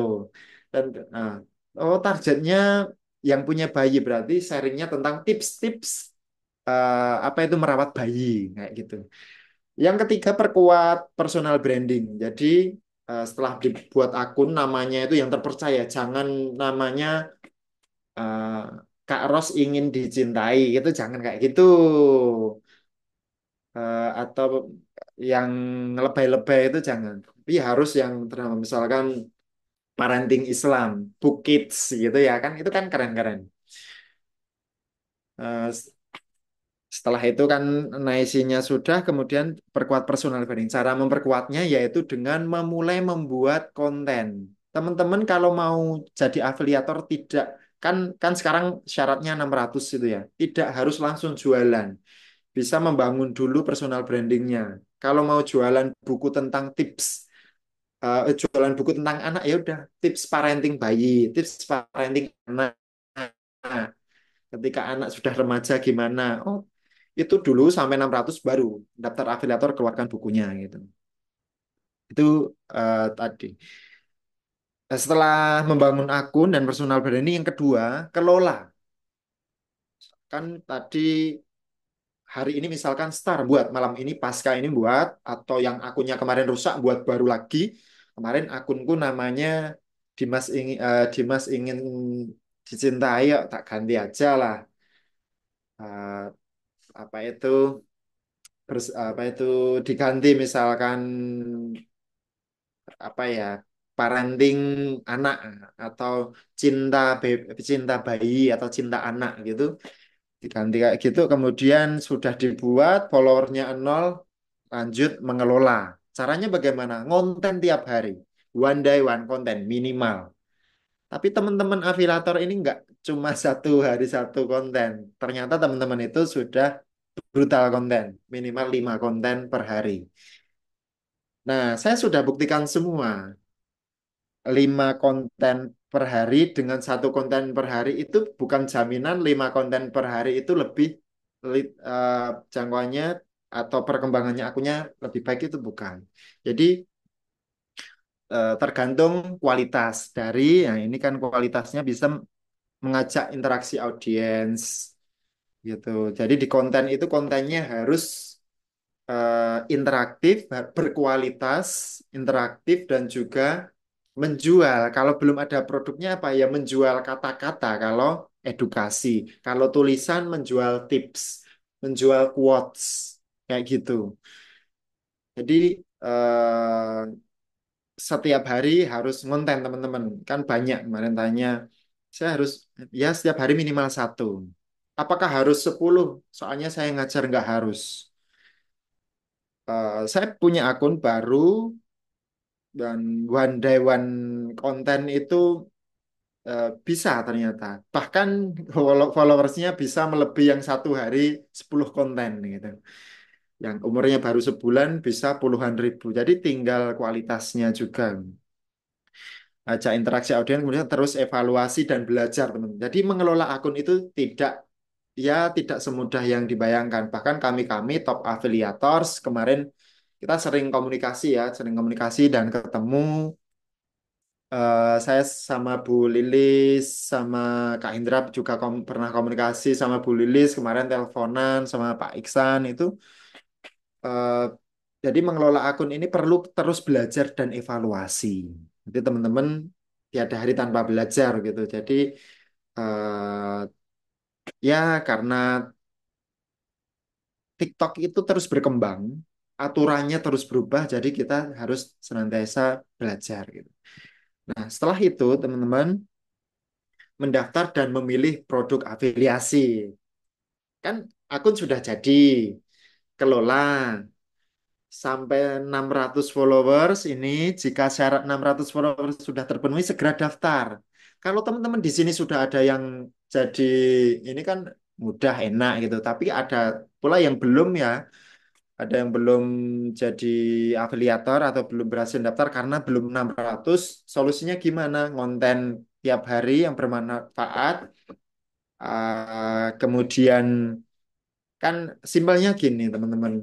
Dan ah, oh targetnya yang punya bayi berarti sharingnya tentang tips-tips apa itu merawat bayi kayak gitu. Yang ketiga perkuat personal branding. Jadi setelah dibuat akun namanya itu yang terpercaya, jangan namanya eh, Kak Ros ingin dicintai itu jangan kayak gitu. Atau yang lebay-lebay itu jangan. Tapi harus yang misalkan parenting Islam, Book Kids gitu ya kan itu kan keren-keren. Eh, Setelah itu kan naisinya sudah, kemudian perkuat personal branding. Cara memperkuatnya yaitu dengan memulai membuat konten. Teman-teman kalau mau jadi afiliator tidak kan kan sekarang syaratnya 600 itu ya. Tidak harus langsung jualan. Bisa membangun dulu personal brandingnya. Kalau mau jualan buku tentang tips, jualan buku tentang anak ya udah tips parenting bayi, tips parenting anak. Ketika anak sudah remaja gimana? Oh, itu dulu sampai 600 baru daftar afiliator keluarkan bukunya gitu. Itu tadi. Nah, setelah membangun akun dan personal branding yang kedua, kelola. Kan tadi hari ini misalkan start buat malam ini pasca ini buat atau yang akunnya kemarin rusak buat baru lagi. Kemarin akunku namanya Dimas ingin dicintai ya tak ganti aja lah. Eh, apa itu apa itu diganti misalkan apa ya parenting anak atau cinta bayi atau cinta anak gitu diganti kayak gitu kemudian sudah dibuat followernya nol lanjut mengelola caranya bagaimana ngonten tiap hari one day one konten minimal tapi teman-teman afiliator ini nggak cuma satu hari satu konten ternyata teman-teman itu sudah brutal konten minimal 5 konten per hari. Nah, saya sudah buktikan semua. 5 konten per hari dengan 1 konten per hari itu bukan jaminan 5 konten per hari itu lebih jangkauannya atau perkembangannya akunya lebih baik itu bukan. Jadi tergantung kualitas dari, nah ini kan kualitasnya bisa mengajak interaksi audiens gitu. Jadi di konten itu kontennya harus interaktif, berkualitas, interaktif dan juga menjual. Kalau belum ada produknya apa ya menjual kata-kata kalau edukasi. Kalau tulisan menjual tips, menjual quotes kayak gitu. Jadi eh, setiap hari harus ngonten teman-teman. Kan banyak kemarin tanya. Saya harus ya setiap hari minimal 1. Apakah harus 10? Soalnya saya ngajar nggak harus. Saya punya akun baru dan one day one konten itu bisa ternyata. Bahkan followersnya bisa melebihi yang 1 hari 10 konten gitu. Yang umurnya baru sebulan bisa puluhan ribu. Jadi tinggal kualitasnya juga. Ajak interaksi audiens kemudian terus evaluasi dan belajar teman. Jadi mengelola akun itu tidak semudah yang dibayangkan. Bahkan kami top affiliators kemarin kita sering komunikasi dan ketemu saya sama Bu Lilis, sama Kak Indra juga pernah komunikasi sama Bu Lilis kemarin teleponan sama Pak Iksan itu. eh, jadi mengelola akun ini perlu terus belajar dan evaluasi. Jadi teman-teman tiada hari tanpa belajar gitu. Jadi eh, ya karena TikTok itu terus berkembang, aturannya terus berubah, jadi kita harus senantiasa belajar gitu. Nah setelah itu teman-teman mendaftar dan memilih produk afiliasi. Kan akun sudah jadi, kelola sampai 600 followers ini jika syarat 600 followers sudah terpenuhi segera daftar. Kalau teman-teman di sini sudah ada yang jadi ini kan mudah enak gitu, tapi ada pula yang belum ya, ada yang belum jadi afiliator atau belum berhasil daftar karena belum 600. Solusinya gimana? Konten tiap hari yang bermanfaat. Kemudian kan simpelnya gini teman-teman.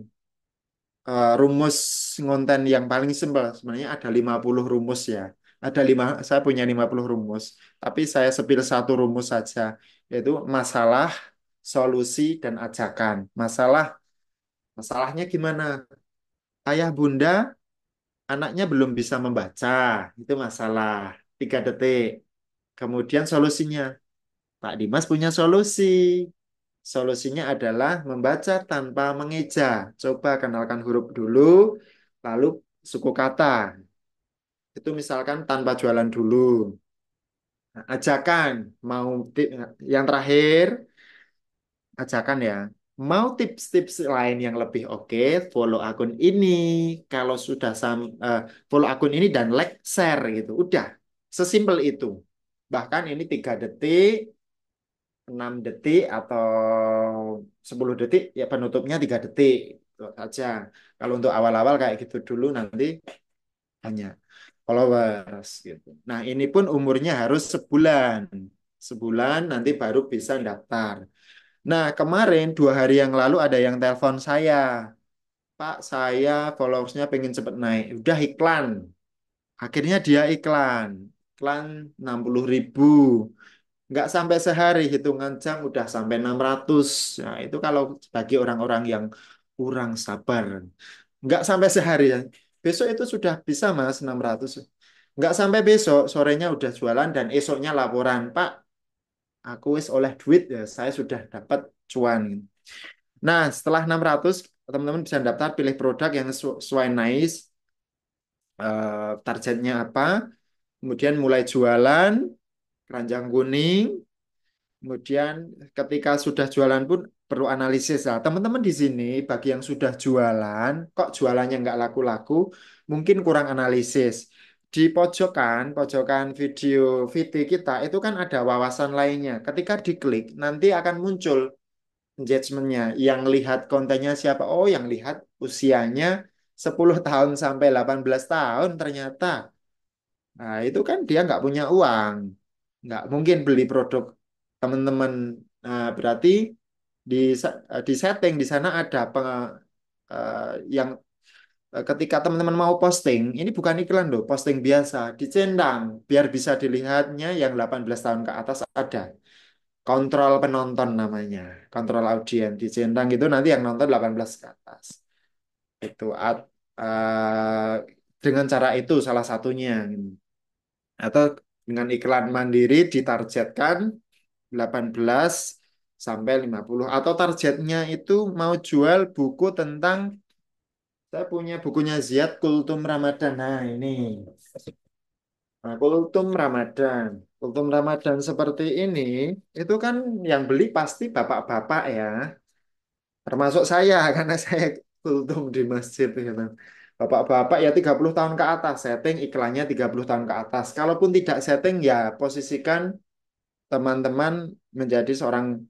Rumus ngonten yang paling simpel sebenarnya ada 50 rumus ya. Ada lima, saya punya 50 rumus, tapi saya sepil satu rumus saja, yaitu masalah, solusi, dan ajakan. Masalahnya gimana? Ayah bunda, anaknya belum bisa membaca, itu masalah. 3 detik. Kemudian solusinya, Pak Dimas punya solusi. Solusinya adalah membaca tanpa mengeja. Coba kenalkan huruf dulu, lalu suku kata. Itu misalkan tanpa jualan dulu. Nah, ajakan, mau yang terakhir, ajakan ya. Mau tips-tips lain yang lebih oke, follow akun ini. Kalau sudah follow akun ini dan like, share gitu. Udah, sesimpel itu. Bahkan ini 3 detik, 6 detik atau 10 detik ya penutupnya 3 detik itu saja. Kalau untuk awal-awal kayak gitu dulu nanti hanya followers gitu. Nah, ini pun umurnya harus sebulan. Sebulan nanti baru bisa daftar. Nah, kemarin 2 hari yang lalu ada yang telepon saya. Pak, saya followersnya pengen cepet naik. Udah iklan. Akhirnya dia iklan. Iklan 60.000. Nggak sampai sehari, hitungan jam udah sampai 600. Nah, itu kalau bagi orang-orang yang kurang sabar. Nggak sampai sehari ya. Besok itu sudah bisa Mas 600. Nggak sampai besok, sorenya udah jualan dan esoknya laporan. Pak, aku wis oleh duit ya, saya sudah dapat cuan. Nah, setelah 600, teman-teman bisa daftar pilih produk yang sesuai nice, targetnya apa, kemudian mulai jualan, keranjang kuning. Kemudian ketika sudah jualan pun perlu analisis. Nah, teman-teman di sini bagi yang sudah jualan, kok jualannya nggak laku-laku, mungkin kurang analisis. Di pojokan video VT kita itu kan ada wawasan lainnya. Ketika diklik, nanti akan muncul engagementnya. Yang lihat kontennya siapa? Oh, yang lihat usianya 10 tahun sampai 18 tahun ternyata. Nah, itu kan dia nggak punya uang. Nggak mungkin beli produk teman-teman. Nah, berarti di setting di sana ada yang ketika teman-teman mau posting, ini bukan iklan loh, posting biasa, dicentang biar bisa dilihatnya yang 18 tahun ke atas ada. Kontrol penonton namanya, kontrol audiens dicentang itu nanti yang nonton 18 ke atas. Itu dengan cara itu salah satunya. Atau dengan iklan mandiri ditargetkan 18 sampai 50 atau targetnya itu mau jual buku tentang saya punya bukunya Ziad Kultum Ramadan. Nah, ini. Nah, Kultum Ramadan. Kultum Ramadan seperti ini itu kan yang beli pasti bapak-bapak ya. Termasuk saya karena saya kultum di masjid gitu. Bapak-bapak ya 30 tahun ke atas, setting iklannya 30 tahun ke atas. Kalaupun tidak setting ya posisikan teman-teman menjadi seorang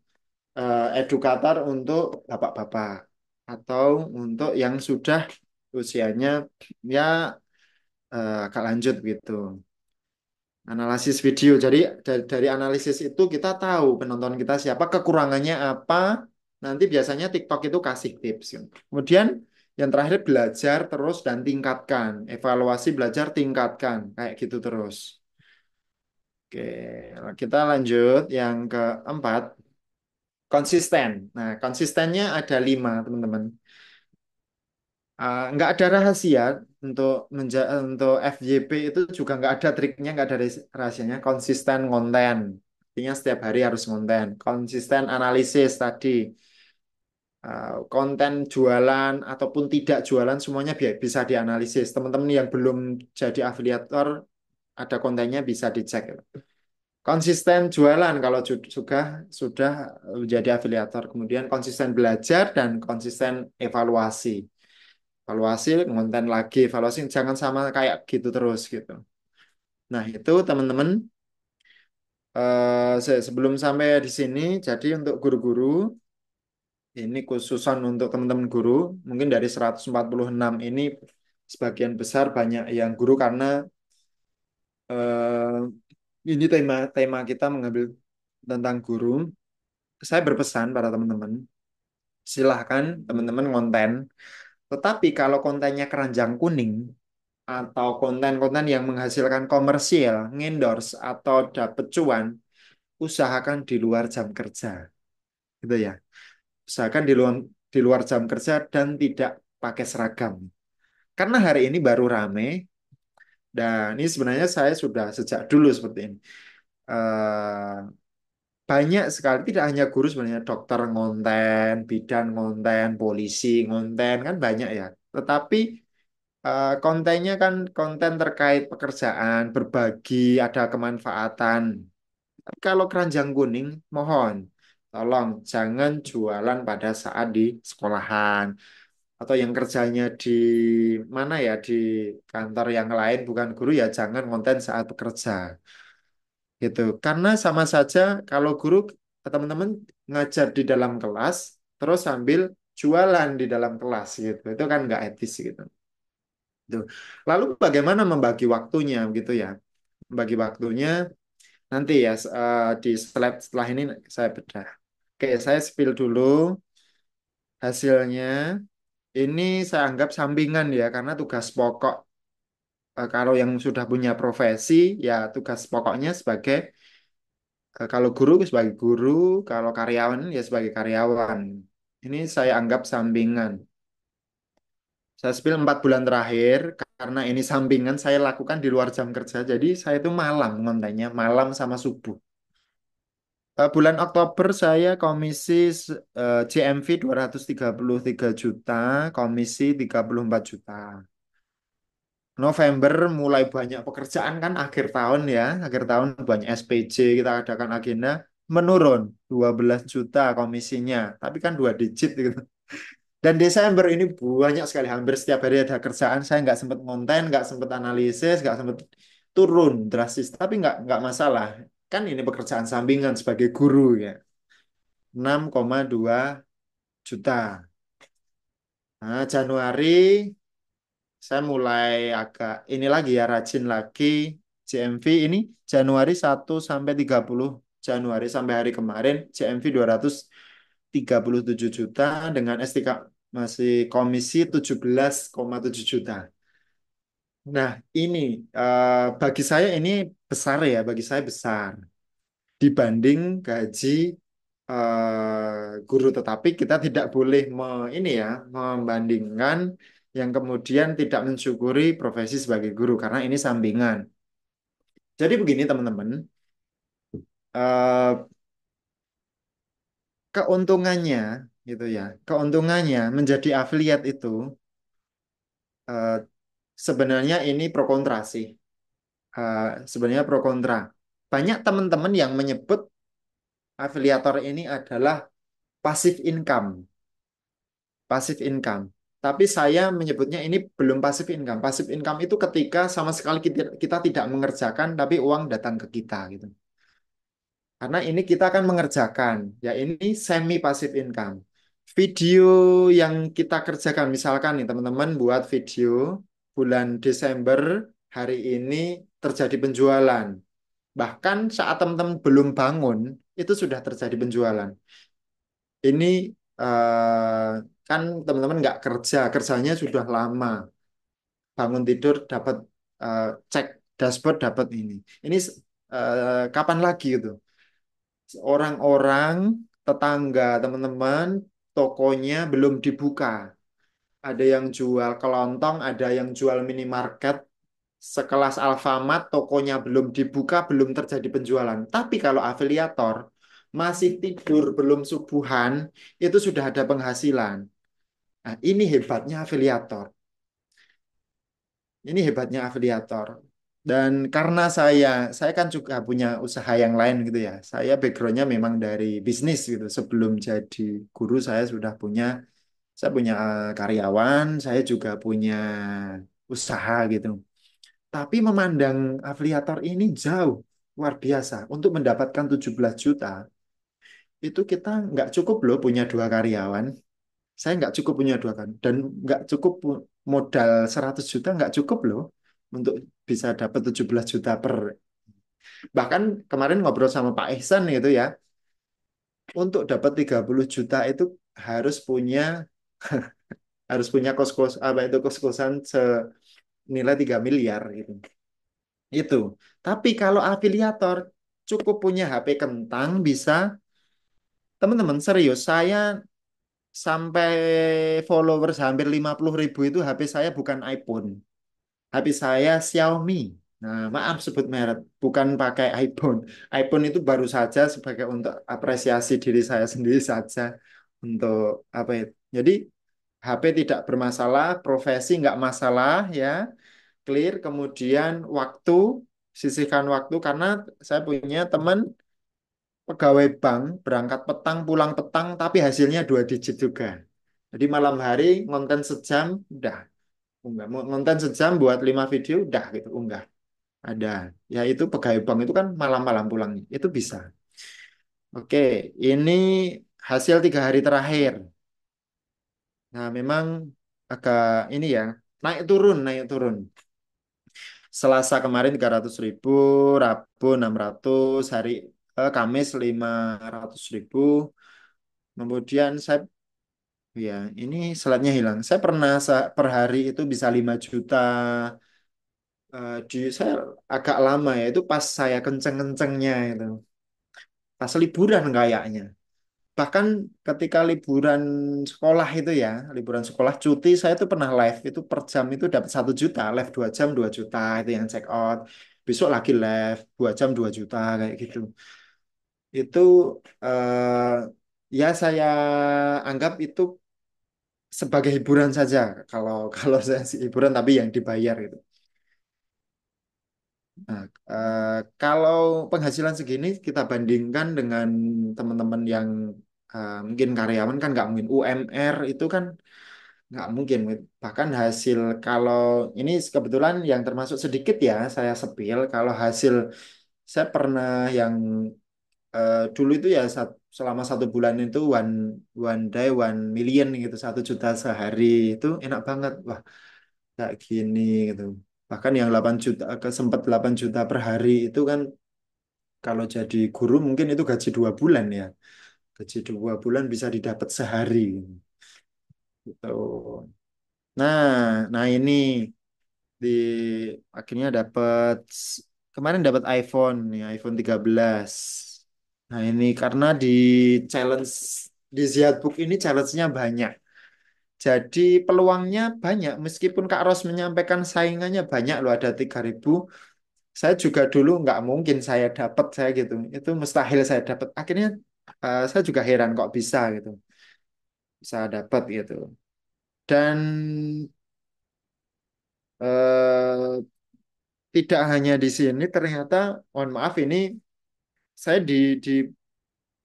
edukator untuk bapak-bapak atau untuk yang sudah usianya ya agak lanjut gitu. Analisis video. Jadi dari analisis itu kita tahu penonton kita siapa, kekurangannya apa. Nanti biasanya TikTok itu kasih tips. Kemudian yang terakhir belajar terus dan tingkatkan. Evaluasi belajar tingkatkan. Kayak gitu terus. Oke, kita lanjut yang keempat. Konsisten. Nah, konsistennya ada 5, teman-teman. Nggak ada rahasia untuk untuk FYP itu juga nggak ada triknya, nggak ada rahasianya. Konsisten konten, artinya setiap hari harus konten. Konsisten analisis tadi. Konten jualan ataupun tidak jualan semuanya bisa dianalisis. Teman-teman yang belum jadi afiliator, ada kontennya bisa dicek. Konsisten jualan kalau juga sudah menjadi afiliator. Kemudian konsisten belajar dan konsisten evaluasi. Evaluasi, konten lagi, evaluasi jangan sama kayak gitu terus gitu. Nah, itu teman-teman sebelum sampai di sini, jadi untuk guru-guru, ini khususan untuk teman-teman guru, mungkin dari 146 ini sebagian besar banyak yang guru karena eh, ini tema tema kita mengambil tentang guru. Saya berpesan pada teman-teman, silahkan teman-teman konten. Tetapi kalau kontennya keranjang kuning, atau konten-konten yang menghasilkan komersial, ngendorse atau dapat cuan, usahakan di luar jam kerja, gitu ya. Usahakan di luar jam kerja dan tidak pakai seragam. Karena hari ini baru rame dan ini sebenarnya saya sudah sejak dulu seperti ini. Eh, Banyak sekali, tidak hanya guru sebenarnya, dokter ngonten, bidan ngonten, polisi ngonten, kan banyak ya. Tetapi kontennya kan konten terkait pekerjaan, berbagi, ada kemanfaatan. Tapi kalau keranjang kuning, mohon, tolong jangan jualan pada saat di sekolahan. Atau yang kerjanya di mana ya, di kantor yang lain, bukan guru ya jangan konten saat bekerja. Gitu. Karena sama saja kalau guru, teman-teman ngajar di dalam kelas, terus sambil jualan di dalam kelas gitu. Itu kan nggak etis gitu. Tuh. Lalu bagaimana membagi waktunya gitu ya? Membagi waktunya nanti ya di slide setelah ini saya bedah. Oke, saya spill dulu hasilnya. Ini saya anggap sampingan ya karena tugas pokok kalau yang sudah punya profesi ya tugas pokoknya sebagai kalau guru sebagai guru, kalau karyawan ya sebagai karyawan. Ini saya anggap sampingan. Saya spill 4 bulan terakhir karena ini sampingan saya lakukan di luar jam kerja. Jadi saya itu malam ngontennya, malam sama subuh. Bulan Oktober saya komisi JMV 233 juta, komisi 34 juta. November mulai banyak pekerjaan kan akhir tahun ya, akhir tahun banyak SPJ kita adakan agenda menurun 12 juta komisinya, tapi kan 2 digit gitu. Dan Desember ini banyak sekali, hampir setiap hari ada kerjaan. Saya nggak sempat konten, nggak sempat analisis, nggak sempat turun drastis. Tapi nggak masalah. Kan ini pekerjaan sampingan sebagai guru ya. 6,2 juta. Nah, Januari saya mulai agak ini lagi ya, rajin lagi. JMV ini Januari 1 sampai 30 Januari sampai hari kemarin JMV 237 juta dengan STK masih komisi 17,7 juta. Nah, ini bagi saya ini besar ya, bagi saya besar dibanding gaji guru. Tetapi kita tidak boleh ini ya membandingkan yang kemudian tidak mensyukuri profesi sebagai guru karena ini sampingan. Jadi begini teman-teman, eh, keuntungannya gitu ya, keuntungannya menjadi afiliat itu eh, sebenarnya ini pro kontra sih. Sebenarnya pro kontra. Banyak teman-teman yang menyebut afiliator ini adalah passive income, passive income. Tapi saya menyebutnya ini belum passive income. Passive income itu ketika sama sekali kita tidak mengerjakan, tapi uang datang ke kita gitu. Karena ini kita akan mengerjakan, ya ini semi passive income. Video yang kita kerjakan, misalkan nih teman-teman buat video bulan Desember hari ini terjadi penjualan. Bahkan saat teman-teman belum bangun, itu sudah terjadi penjualan. Ini kan teman-teman nggak kerja, kerjanya sudah lama. Bangun tidur dapat eh, cek dashboard dapat ini. Ini kapan lagi itu? Orang-orang, tetangga, teman-teman, tokonya belum dibuka. Ada yang jual kelontong, ada yang jual minimarket, sekelas Alfamart, tokonya belum dibuka, belum terjadi penjualan. Tapi kalau afiliator masih tidur, belum subuhan, itu sudah ada penghasilan. Nah, ini hebatnya afiliator. Ini hebatnya afiliator. Dan karena saya kan juga punya usaha yang lain gitu ya. Saya backgroundnya memang dari bisnis gitu. Sebelum jadi guru saya punya karyawan, saya juga punya usaha gitu. Tapi memandang afiliator ini jauh luar biasa. Untuk mendapatkan 17 juta, itu kita nggak cukup loh punya 2 karyawan. Saya nggak cukup punya 2 kan. Dan nggak cukup modal 100 juta nggak cukup loh untuk bisa dapat 17 juta per. Bahkan kemarin ngobrol sama Pak Ihsan gitu ya, untuk dapat 30 juta itu harus punya harus punya kos-kos apa itu kos-kosan nilai 3 miliar gitu. Itu. Tapi kalau afiliator cukup punya HP kentang bisa teman-teman serius saya sampai followers hampir 50.000 itu HP saya bukan iPhone. HP saya Xiaomi. Nah, maaf sebut merek, bukan pakai iPhone. iPhone itu baru saja sebagai untuk apresiasi diri saya sendiri saja untuk apa itu. Jadi HP tidak bermasalah, profesi nggak masalah ya, clear. Kemudian waktu, sisihkan waktu karena saya punya teman pegawai bank berangkat petang pulang petang tapi hasilnya 2 digit juga. Jadi malam hari ngonten sejam udah unggah. Mau ngonten sejam buat 5 video udah gitu unggah. Ada. Ya itu pegawai bank itu kan malam-malam pulangnya. Itu bisa. Oke, ini hasil 3 hari terakhir. Nah, memang agak ini ya, naik turun, naik turun. Selasa kemarin 300.000, Rabu 600, Kamis 500.000. Kemudian saya, ya ini slide-nya hilang. Saya pernah per hari itu bisa 5 juta. Saya agak lama ya, itu pas saya kenceng-kencengnya itu. Pas liburan kayaknya. Bahkan ketika liburan sekolah itu ya, liburan sekolah cuti, saya tuh pernah live itu per jam itu dapat 1 juta, live 2 jam 2 juta itu yang check out. Besok lagi live 2 jam 2 juta kayak gitu. Itu eh, ya saya anggap itu sebagai hiburan saja. Kalau kalau saya sih hiburan tapi yang dibayar gitu. Nah, kalau penghasilan segini kita bandingkan dengan teman-teman yang mungkin karyawan kan nggak mungkin UMR itu kan nggak mungkin. Bahkan hasil kalau ini kebetulan yang termasuk sedikit ya saya sepil kalau hasil saya pernah yang dulu itu ya selama 1 bulan itu one day 1 million gitu 1 juta sehari itu enak banget wah kayak gini gitu. Bahkan yang 8 juta ke sempat 8 juta per hari itu kan kalau jadi guru mungkin itu gaji 2 bulan ya. Gaji 2 bulan bisa didapat sehari. Gitu. Nah ini di akhirnya dapat kemarin dapat iPhone ya iPhone 13. Nah ini karena di challenge di Ziadbook ini challenge-nya banyak. Jadi peluangnya banyak meskipun Kak Ros menyampaikan saingannya banyak loh ada 3.000. Saya juga dulu nggak mungkin saya dapat saya gitu. Itu mustahil saya dapat. Akhirnya saya juga heran kok bisa gitu. Bisa dapat gitu. Dan eh, tidak hanya di sini ternyata mohon maaf ini saya di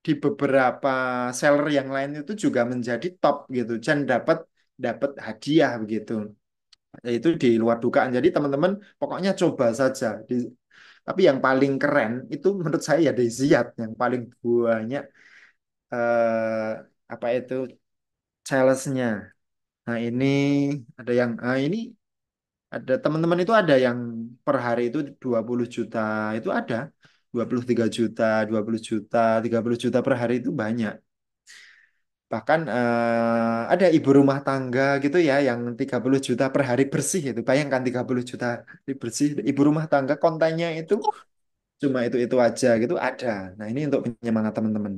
beberapa seller yang lain itu juga menjadi top gitu dan dapat dapat hadiah begitu. Itu di luar dugaan. Jadi teman-teman pokoknya coba saja. Tapi yang paling keren itu menurut saya ya di Ziyad yang paling banyak apa itu challenge-nya. Nah ini ada yang ini ada teman-teman itu ada yang per hari itu 20 juta itu ada 23 juta 20 juta 30 juta per hari itu banyak. Bahkan ada ibu rumah tangga gitu ya yang 30 juta per hari bersih itu. Bayangkan 30 juta hari bersih ibu rumah tangga kontennya itu cuma itu aja gitu ada. Nah, ini untuk penyemangat teman-teman.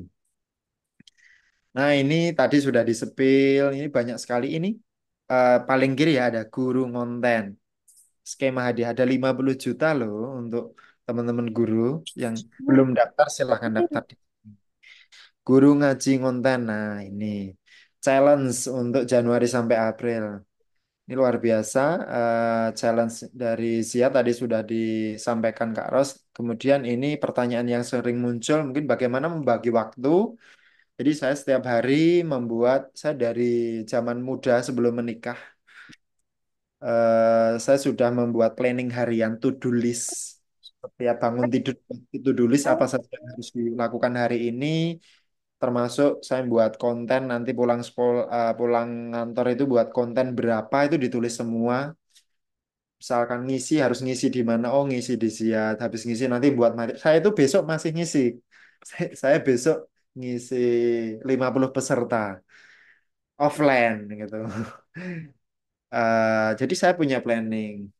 Nah, ini tadi sudah disepil, ini banyak sekali ini paling kiri ya ada guru ngonten. Skema hadiah ada 50 juta loh untuk teman-teman guru yang belum daftar silahkan daftar. Guru ngaji ngonten. Nah, ini challenge untuk Januari sampai April. Ini luar biasa. Challenge dari Zia tadi sudah disampaikan Kak Ros. Kemudian ini pertanyaan yang sering muncul, mungkin bagaimana membagi waktu. Jadi saya setiap hari saya dari zaman muda sebelum menikah, saya sudah membuat planning harian to-do list. Setiap bangun tidur, to-do list apa saja yang harus dilakukan hari ini, termasuk saya buat konten nanti pulang kantor itu buat konten berapa itu ditulis semua. Misalkan ngisi harus ngisi di mana? Oh, ngisi di Ziat. Habis ngisi nanti buat materi. Saya itu besok masih ngisi. Saya besok ngisi 50 peserta offline gitu. Jadi saya punya planning.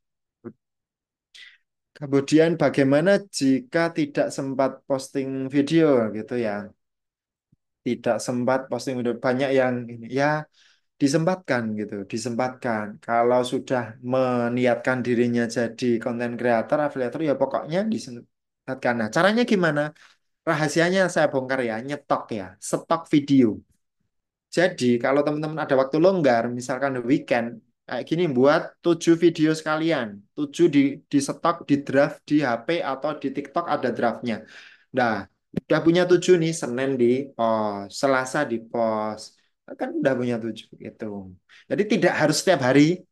Kemudian bagaimana jika tidak sempat posting video gitu ya? Tidak sempat posting video banyak yang ini ya disempatkan gitu, disempatkan. Kalau sudah meniatkan dirinya jadi konten kreator, afiliator ya pokoknya disempatkan. Nah, caranya gimana? Rahasianya saya bongkar ya, nyetok ya, stok video. Jadi kalau teman-teman ada waktu longgar, misalkan weekend, kayak gini buat 7 video sekalian, 7 di stok, di draft di HP atau di TikTok ada draftnya. Nah, udah punya 7 nih, Senin di post, Selasa di post, kan udah punya 7 gitu. Jadi tidak harus setiap hari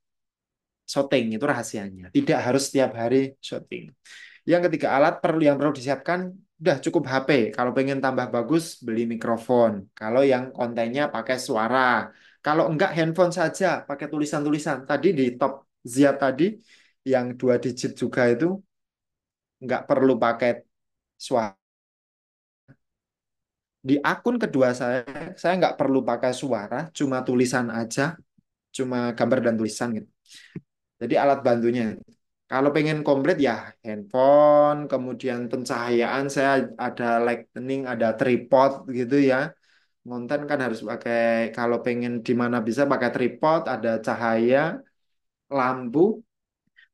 syuting itu rahasianya. Tidak harus setiap hari syuting. Yang ketiga alat yang perlu disiapkan udah cukup HP. Kalau pengen tambah bagus beli mikrofon. Kalau yang kontennya pakai suara. Kalau enggak handphone saja pakai tulisan-tulisan. Tadi di top Zia tadi yang 2 digit juga itu enggak perlu pakai suara. Di akun kedua saya enggak perlu pakai suara, cuma tulisan aja, cuma gambar dan tulisan gitu. Jadi alat bantunya. Kalau pengen komplit ya handphone, kemudian pencahayaan saya ada lightning, ada tripod gitu ya. Konten kan harus pakai, kalau pengen di mana bisa pakai tripod, ada cahaya, lampu,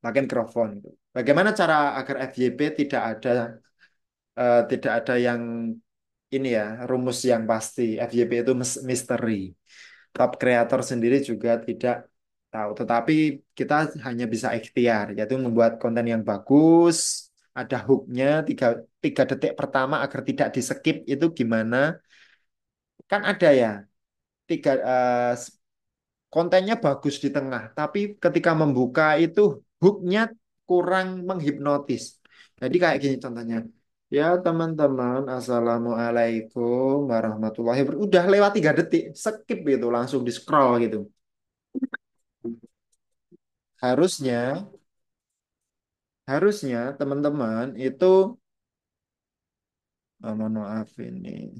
pakai mikrofon. Gitu. Bagaimana cara agar FYP tidak ada yang ini ya, rumus yang pasti. FYP itu misteri. Top kreator sendiri juga tidak tahu. Tetapi kita hanya bisa ikhtiar, yaitu membuat konten yang bagus, ada hooknya, 3 detik pertama agar tidak di skip itu gimana? Kan ada ya, tiga kontennya bagus di tengah, tapi ketika membuka itu hooknya kurang menghipnotis. Jadi kayak gini contohnya. Ya teman-teman, Assalamualaikum warahmatullahi wabarakatuh. Udah lewat 3 detik, skip gitu, langsung di scroll gitu. Harusnya, harusnya teman-teman itu, mohon maaf ini,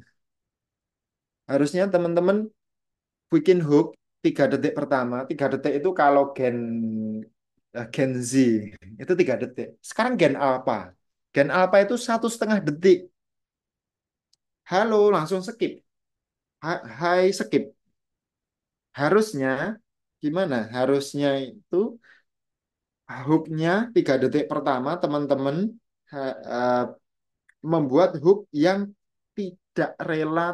harusnya teman-teman bikin hook 3 detik pertama. 3 detik itu kalau Gen Z itu 3 detik. Sekarang Gen Alpha. Gen Alpha itu 1,5 detik. Halo, langsung skip. Hai, skip. Harusnya gimana? Harusnya itu hooknya 3 detik pertama teman-teman membuat hook yang tidak rela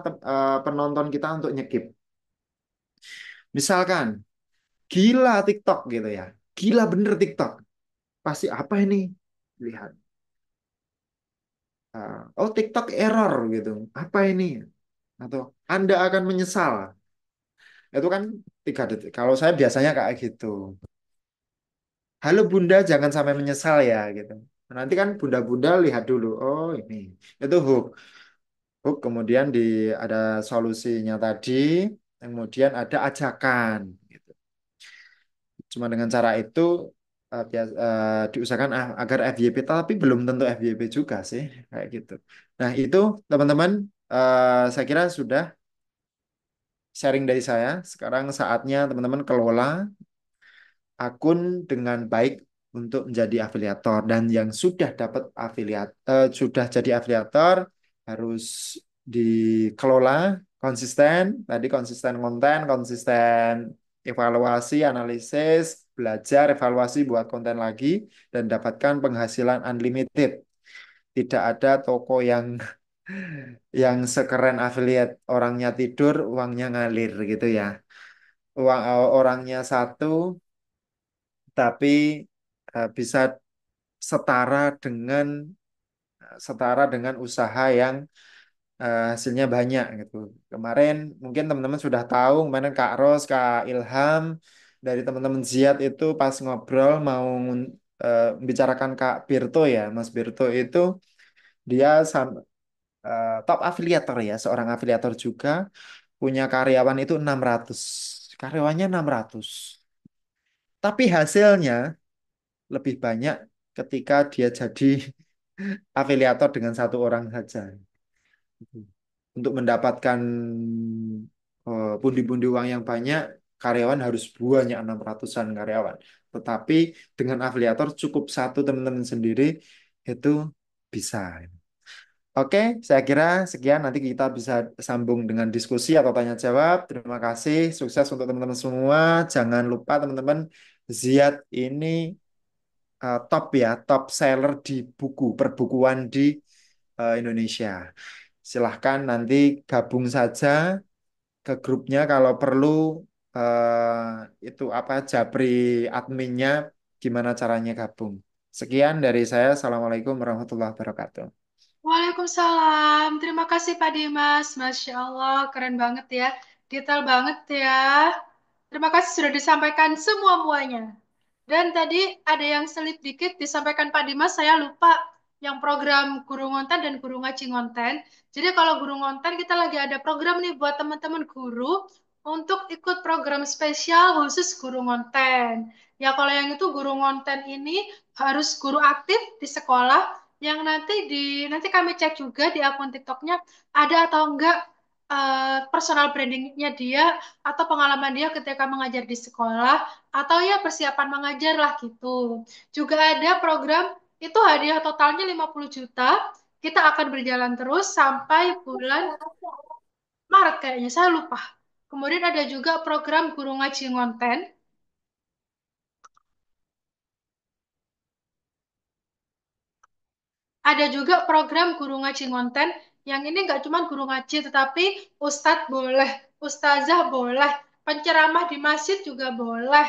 penonton kita untuk nyekip. Misalkan, gila TikTok gitu ya. Gila bener TikTok. Pasti apa ini? Lihat. Oh TikTok error gitu. Apa ini? Atau Anda akan menyesal. Itu kan 3 detik. Kalau saya biasanya kayak gitu. Halo Bunda, jangan sampai menyesal ya gitu. Nanti kan Bunda-bunda lihat dulu. Oh ini. Itu hook. Hook kemudian ada solusinya tadi. Kemudian ada ajakan. Gitu. Cuma dengan cara itu diusahakan agar FYP, tapi belum tentu FYP juga sih kayak gitu. Nah itu teman-teman, saya kira sudah sharing dari saya. Sekarang saatnya teman-teman kelola akun dengan baik untuk menjadi afiliator, dan yang sudah dapat sudah jadi afiliator harus dikelola konsisten, tadi konsisten konten, konsisten evaluasi, analisis, belajar, evaluasi buat konten lagi, dan dapatkan penghasilan unlimited. Tidak ada toko yang sekeren afiliat, orangnya tidur uangnya ngalir gitu ya. Orangnya satu tapi bisa setara dengan usaha yang hasilnya banyak gitu. Kemarin mungkin teman-teman sudah tahu, kemarin Kak Ros, Kak Ilham dari teman-teman Ziad itu pas ngobrol mau membicarakan Kak Birto ya, Mas Birto itu dia top afiliator ya, seorang afiliator juga, punya karyawan itu 600. Karyawannya 600. Tapi hasilnya lebih banyak ketika dia jadi afiliator dengan 1 orang saja. Untuk mendapatkan pundi-pundi uang yang banyak, karyawan harus banyak 600-an karyawan. Tetapi dengan afiliator cukup satu teman-teman sendiri itu bisa. Oke, saya kira sekian. Nanti kita bisa sambung dengan diskusi atau tanya jawab. Terima kasih, sukses untuk teman-teman semua. Jangan lupa teman-teman, Ziad ini top ya, top seller di buku perbukuan di Indonesia. Silahkan nanti gabung saja ke grupnya kalau perlu itu apa Japri adminnya gimana caranya gabung. Sekian dari saya. Assalamualaikum warahmatullahi wabarakatuh. Waalaikumsalam. Terima kasih Pak Dimas. Masya Allah, keren banget ya. Detail banget ya. Terima kasih sudah disampaikan semua-muanya. Dan tadi ada yang selip dikit disampaikan Pak Dimas, saya lupa yang program guru ngonten dan guru ngaji ngonten. Jadi kalau guru ngonten kita lagi ada program nih buat teman-teman guru untuk ikut program spesial khusus guru ngonten. Ya kalau yang itu guru ngonten ini harus guru aktif di sekolah yang nanti kami cek juga di akun TikToknya ada atau enggak personal brandingnya dia atau pengalaman dia ketika mengajar di sekolah atau ya persiapan mengajar lah gitu. Juga ada program itu hadiah totalnya 50 juta. Kita akan berjalan terus sampai bulan Maret kayaknya, saya lupa. Kemudian ada juga program guru ngaji ngonten. Ada juga program guru ngaji ngonten yang ini nggak cuma guru ngaji tetapi ustadz boleh, ustazah boleh, penceramah di masjid juga boleh,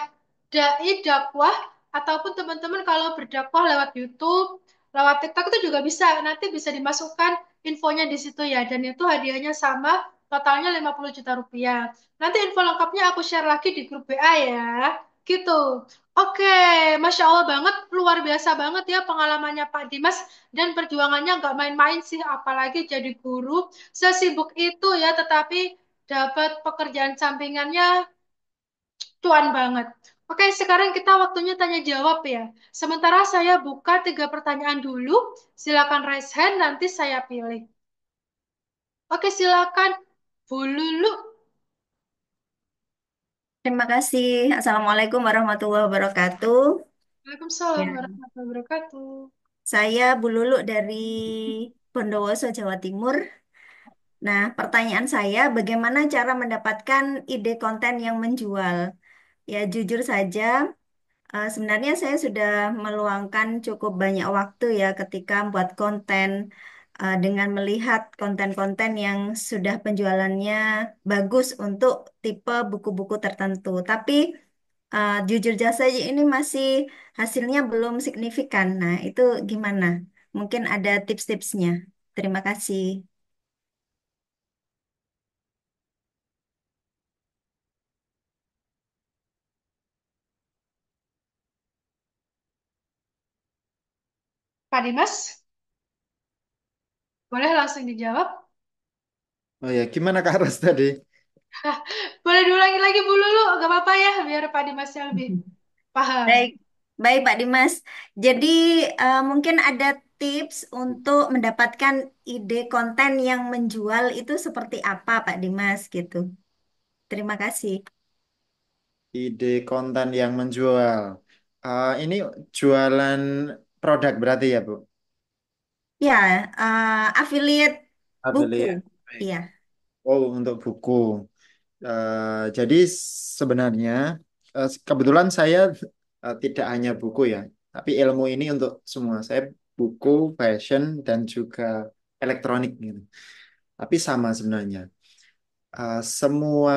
dai dakwah ataupun teman-teman kalau berdakwah lewat YouTube, lewat TikTok itu juga bisa. Nanti bisa dimasukkan infonya di situ ya dan itu hadiahnya sama totalnya 50 juta rupiah. Nanti info lengkapnya aku share lagi di grup WA ya. Gitu. Oke, Masya Allah banget, luar biasa banget ya pengalamannya Pak Dimas dan perjuangannya nggak main-main sih, apalagi jadi guru. Sesibuk itu ya, tetapi dapat pekerjaan sampingannya cuan banget. Oke, sekarang kita waktunya tanya jawab ya. Sementara saya buka 3 pertanyaan dulu. Silakan raise hand, nanti saya pilih. Oke, silakan Bu Lulu. Terima kasih. Assalamualaikum warahmatullahi wabarakatuh. Waalaikumsalam Ya, warahmatullahi wabarakatuh. saya Bu Lulu dari Bondowoso, Jawa Timur. Nah, pertanyaan saya, bagaimana cara mendapatkan ide konten yang menjual? Ya, jujur saja, sebenarnya saya sudah meluangkan cukup banyak waktu ya ketika membuat konten dengan melihat konten-konten yang sudah penjualannya bagus untuk tipe buku-buku tertentu. Tapi jujur saja ini masih hasilnya belum signifikan. Nah, itu gimana? Mungkin ada tips-tipsnya. Terima kasih. Pak Dimas, boleh langsung dijawab? Oh ya, gimana Kak Ros tadi? Boleh diulangi lagi Bu Lulu, gak apa-apa ya, biar Pak Dimasnya lebih paham. Baik, baik Pak Dimas. Jadi mungkin ada tips untuk mendapatkan ide konten yang menjual itu seperti apa Pak Dimas gitu. Terima kasih. Ide konten yang menjual. Ini jualan produk berarti ya, Bu? Ya, affiliate buku. Affiliate. Baik. Iya. Oh, untuk buku. Jadi sebenarnya kebetulan saya tidak hanya buku ya, tapi ilmu ini untuk semua. Saya buku, fashion, dan juga elektronik gitu. Tapi sama sebenarnya. Semua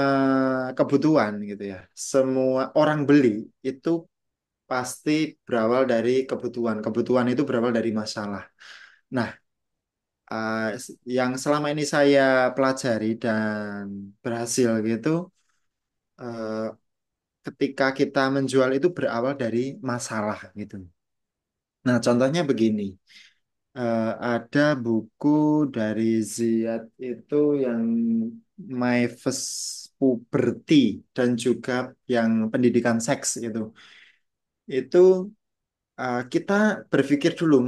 kebutuhan gitu ya, semua orang beli itu pasti berawal dari kebutuhan. Kebutuhan itu berawal dari masalah. Nah, yang selama ini saya pelajari dan berhasil gitu, eh, ketika kita menjual itu berawal dari masalah gitu. Nah, contohnya begini, ada buku dari Ziad itu yang My First Puberty dan juga yang pendidikan seks itu. Itu kita berpikir dulu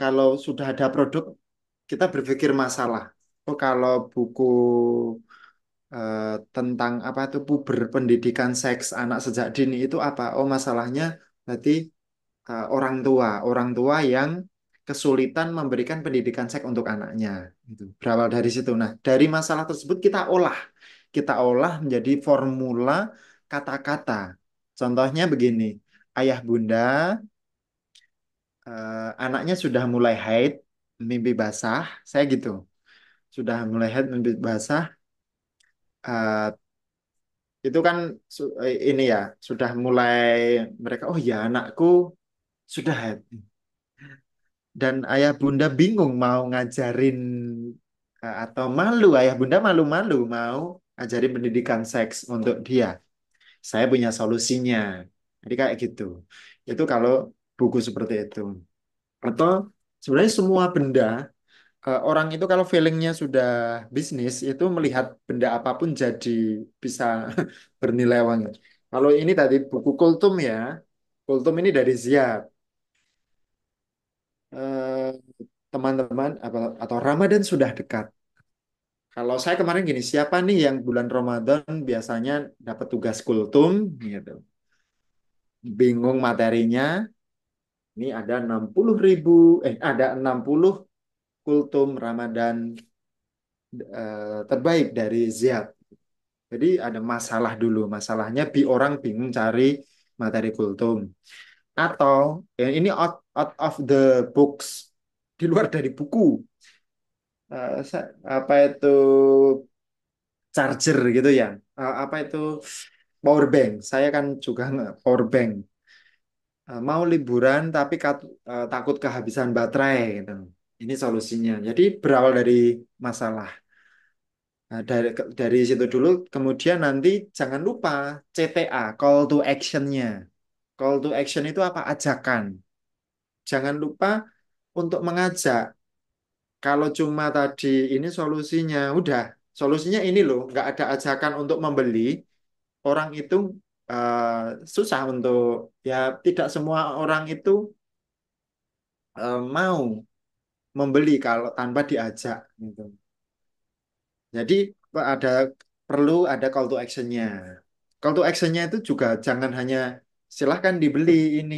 kalau sudah ada produk kita berpikir masalah. Oh, kalau buku tentang apa itu puber pendidikan seks anak sejak dini itu apa? Oh, masalahnya berarti orang tua yang kesulitan memberikan pendidikan seks untuk anaknya. Itu berawal dari situ. Nah, dari masalah tersebut kita olah menjadi formula kata-kata. Contohnya begini, ayah bunda, anaknya sudah mulai haid, mimpi basah, saya gitu, sudah mulai haid, mimpi basah, eh, itu kan ini ya, sudah mulai mereka, oh ya anakku sudah haid. Dan ayah bunda bingung mau ngajarin atau malu, ayah bunda malu-malu mau ngajarin pendidikan seks untuk dia. Saya punya solusinya. Jadi kayak gitu. Itu kalau buku seperti itu. Atau sebenarnya semua benda, orang itu kalau feelingnya sudah bisnis, itu melihat benda apapun jadi bisa bernilai uang. Kalau ini tadi buku Kultum ya, Kultum ini dari Ziad. Eh, Teman-teman atau Ramadan sudah dekat. Kalau saya kemarin gini, siapa nih yang bulan Ramadan biasanya dapat tugas kultum gitu. Bingung materinya, ini ada 60.000, ada 60 kultum Ramadan terbaik dari Ziad. Jadi ada masalah dulu, masalahnya orang bingung cari materi kultum. Atau ya ini out of the books, di luar dari buku. Apa itu charger gitu ya? Apa itu power bank? Saya kan juga power bank. Mau liburan tapi takut kehabisan baterai gitu. Ini solusinya. Jadi berawal dari masalah. Nah, dari situ dulu, kemudian nanti jangan lupa CTA, call to action-nya. Call to action itu apa? Ajakan. Jangan lupa untuk mengajak. Kalau cuma tadi ini solusinya, udah. Solusinya ini loh, nggak ada ajakan untuk membeli. Orang itu susah untuk, ya tidak semua orang itu mau membeli kalau tanpa diajak gitu. Jadi ada perlu ada call to action-nya. Call to action-nya itu juga jangan hanya silahkan dibeli ini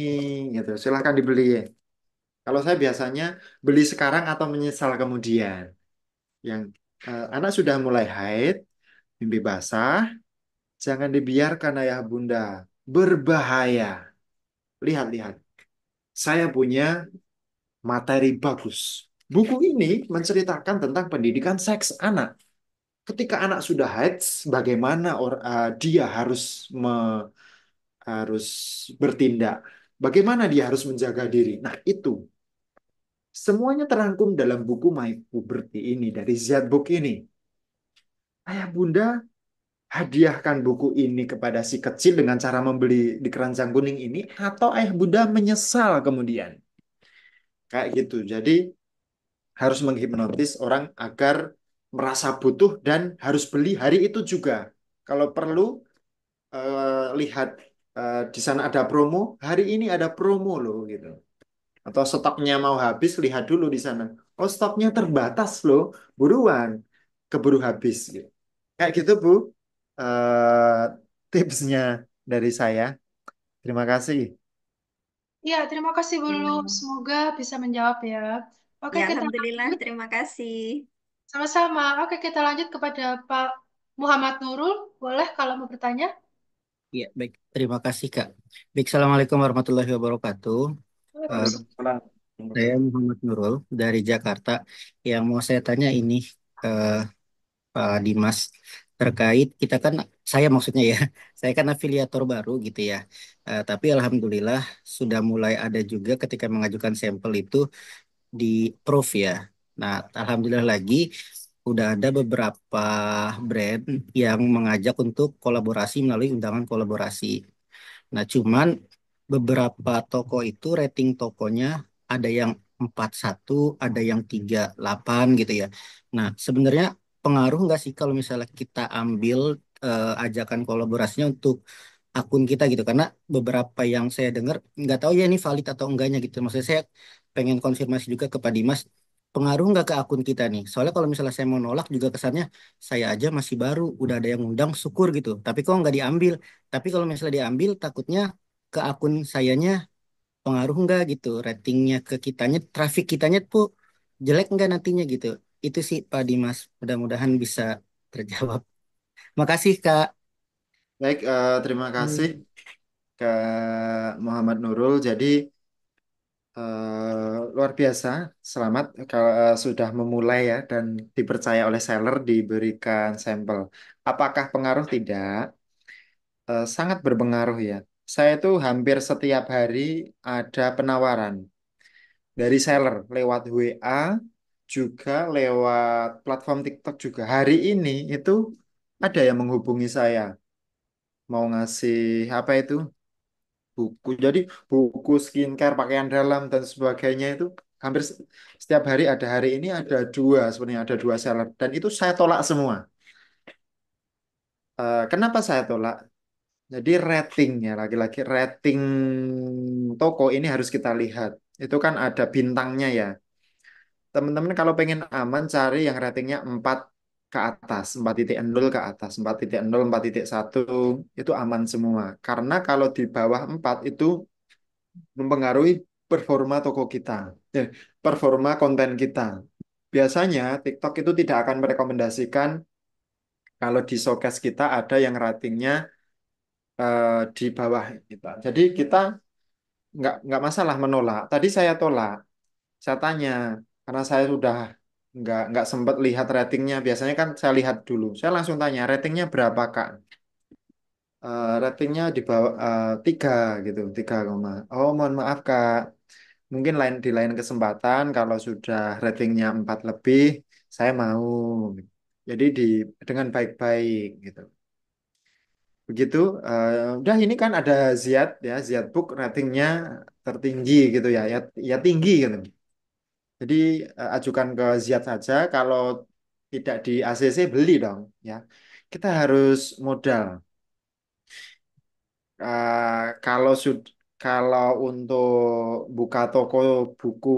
gitu, silahkan dibeli. Kalau saya biasanya beli sekarang atau menyesal kemudian. Yang anak sudah mulai haid, mimpi basah, jangan dibiarkan ayah bunda berbahaya. Lihat-lihat, saya punya materi bagus. Buku ini menceritakan tentang pendidikan seks anak. Ketika anak sudah haid, bagaimana dia harus bertindak, bagaimana dia harus menjaga diri. Nah, itu semuanya terangkum dalam buku My Puberty ini dari Ziad Book ini. Ayah bunda hadiahkan buku ini kepada si kecil dengan cara membeli di keranjang kuning ini, atau ayah bunda menyesal kemudian. Kayak gitu. Jadi harus menghipnotis orang agar merasa butuh dan harus beli hari itu juga. Kalau perlu lihat di sana ada promo, hari ini ada promo loh gitu. Atau stoknya mau habis, lihat dulu di sana. Oh, stoknya terbatas loh, buruan, keburu habis gitu. Kayak gitu Bu, eh, tipsnya dari saya. Terima kasih. Ya, terima kasih Bu Lulu. Hmm. Semoga bisa menjawab ya. Oke, Ya, kita Alhamdulillah. lanjut. Terima kasih. Sama-sama. Oke, kita lanjut kepada Pak Muhammad Nurul. Boleh kalau mau bertanya? Iya, baik. Terima kasih, Kak. Baik, Assalamualaikum warahmatullahi wabarakatuh. Eh, Waalaikumsalam. saya Muhammad Nurul dari Jakarta. Yang mau saya tanya ini, eh, Pak Dimas, terkait kita kan, saya maksudnya ya, saya kan afiliator baru gitu ya. Tapi Alhamdulillah sudah mulai ada juga ketika mengajukan sampel itu di approve ya. Nah, Alhamdulillah lagi udah ada beberapa brand yang mengajak untuk kolaborasi melalui undangan kolaborasi. Nah, cuman beberapa toko itu rating tokonya ada yang 4,1, ada yang 3,8 gitu ya. Nah, sebenarnya pengaruh nggak sih kalau misalnya kita ambil ajakan kolaborasinya untuk akun kita gitu? Karena beberapa yang saya dengar nggak tahu ya ini valid atau enggaknya gitu. Maksudnya saya pengen konfirmasi juga ke Pak Dimas. pengaruh nggak ke akun kita nih? Soalnya kalau misalnya saya mau nolak juga kesannya saya aja masih baru, udah ada yang undang, syukur gitu. Tapi kok nggak diambil? Tapi kalau misalnya diambil, takutnya ke akun sayanya pengaruh nggak gitu, ratingnya ke kitanya, traffic kitanya tuh jelek nggak nantinya gitu. Itu sih Pak Dimas, mudah-mudahan bisa terjawab. Makasih Kak. Baik, terima kasih ke Muhammad Nurul. Jadi luar biasa. Selamat kalau sudah memulai ya dan dipercaya oleh seller diberikan sampel. Apakah pengaruh? Tidak. Sangat berpengaruh ya. Saya itu hampir setiap hari ada penawaran dari seller lewat WA juga lewat platform TikTok juga. Hari ini itu ada yang menghubungi saya mau ngasih apa itu buku. Jadi buku skincare, pakaian dalam dan sebagainya itu hampir setiap hari ada. Hari ini ada dua, sebenarnya ada dua seller dan itu saya tolak semua. Kenapa saya tolak? Jadi ratingnya lagi-lagi rating toko ini harus kita lihat. Itu kan ada bintangnya ya. Teman-teman kalau pengen aman cari yang ratingnya 4 ke atas, 4.0 ke atas, 4.0, 4.1 itu aman semua. Karena kalau di bawah 4 itu mempengaruhi performa toko kita, eh, performa konten kita. Biasanya TikTok itu tidak akan merekomendasikan kalau di showcase kita ada yang ratingnya di bawah kita. Jadi kita nggak masalah menolak. Tadi saya tolak, saya tanya karena saya sudah nggak sempat lihat ratingnya. Biasanya kan saya lihat dulu. Saya langsung tanya ratingnya berapa Kak? Ratingnya di bawah 3 gitu, 3, oh mohon maaf Kak. Mungkin di lain kesempatan kalau sudah ratingnya 4 lebih, saya mau. Jadi dengan baik-baik gitu. Begitu, udah ini kan ada Ziad ya, Ziad Book ratingnya tertinggi gitu ya, ya tinggi gitu. Jadi ajukan ke Ziad saja, kalau tidak di ACC beli dong ya. Kita harus modal. Kalau kalau untuk buka toko buku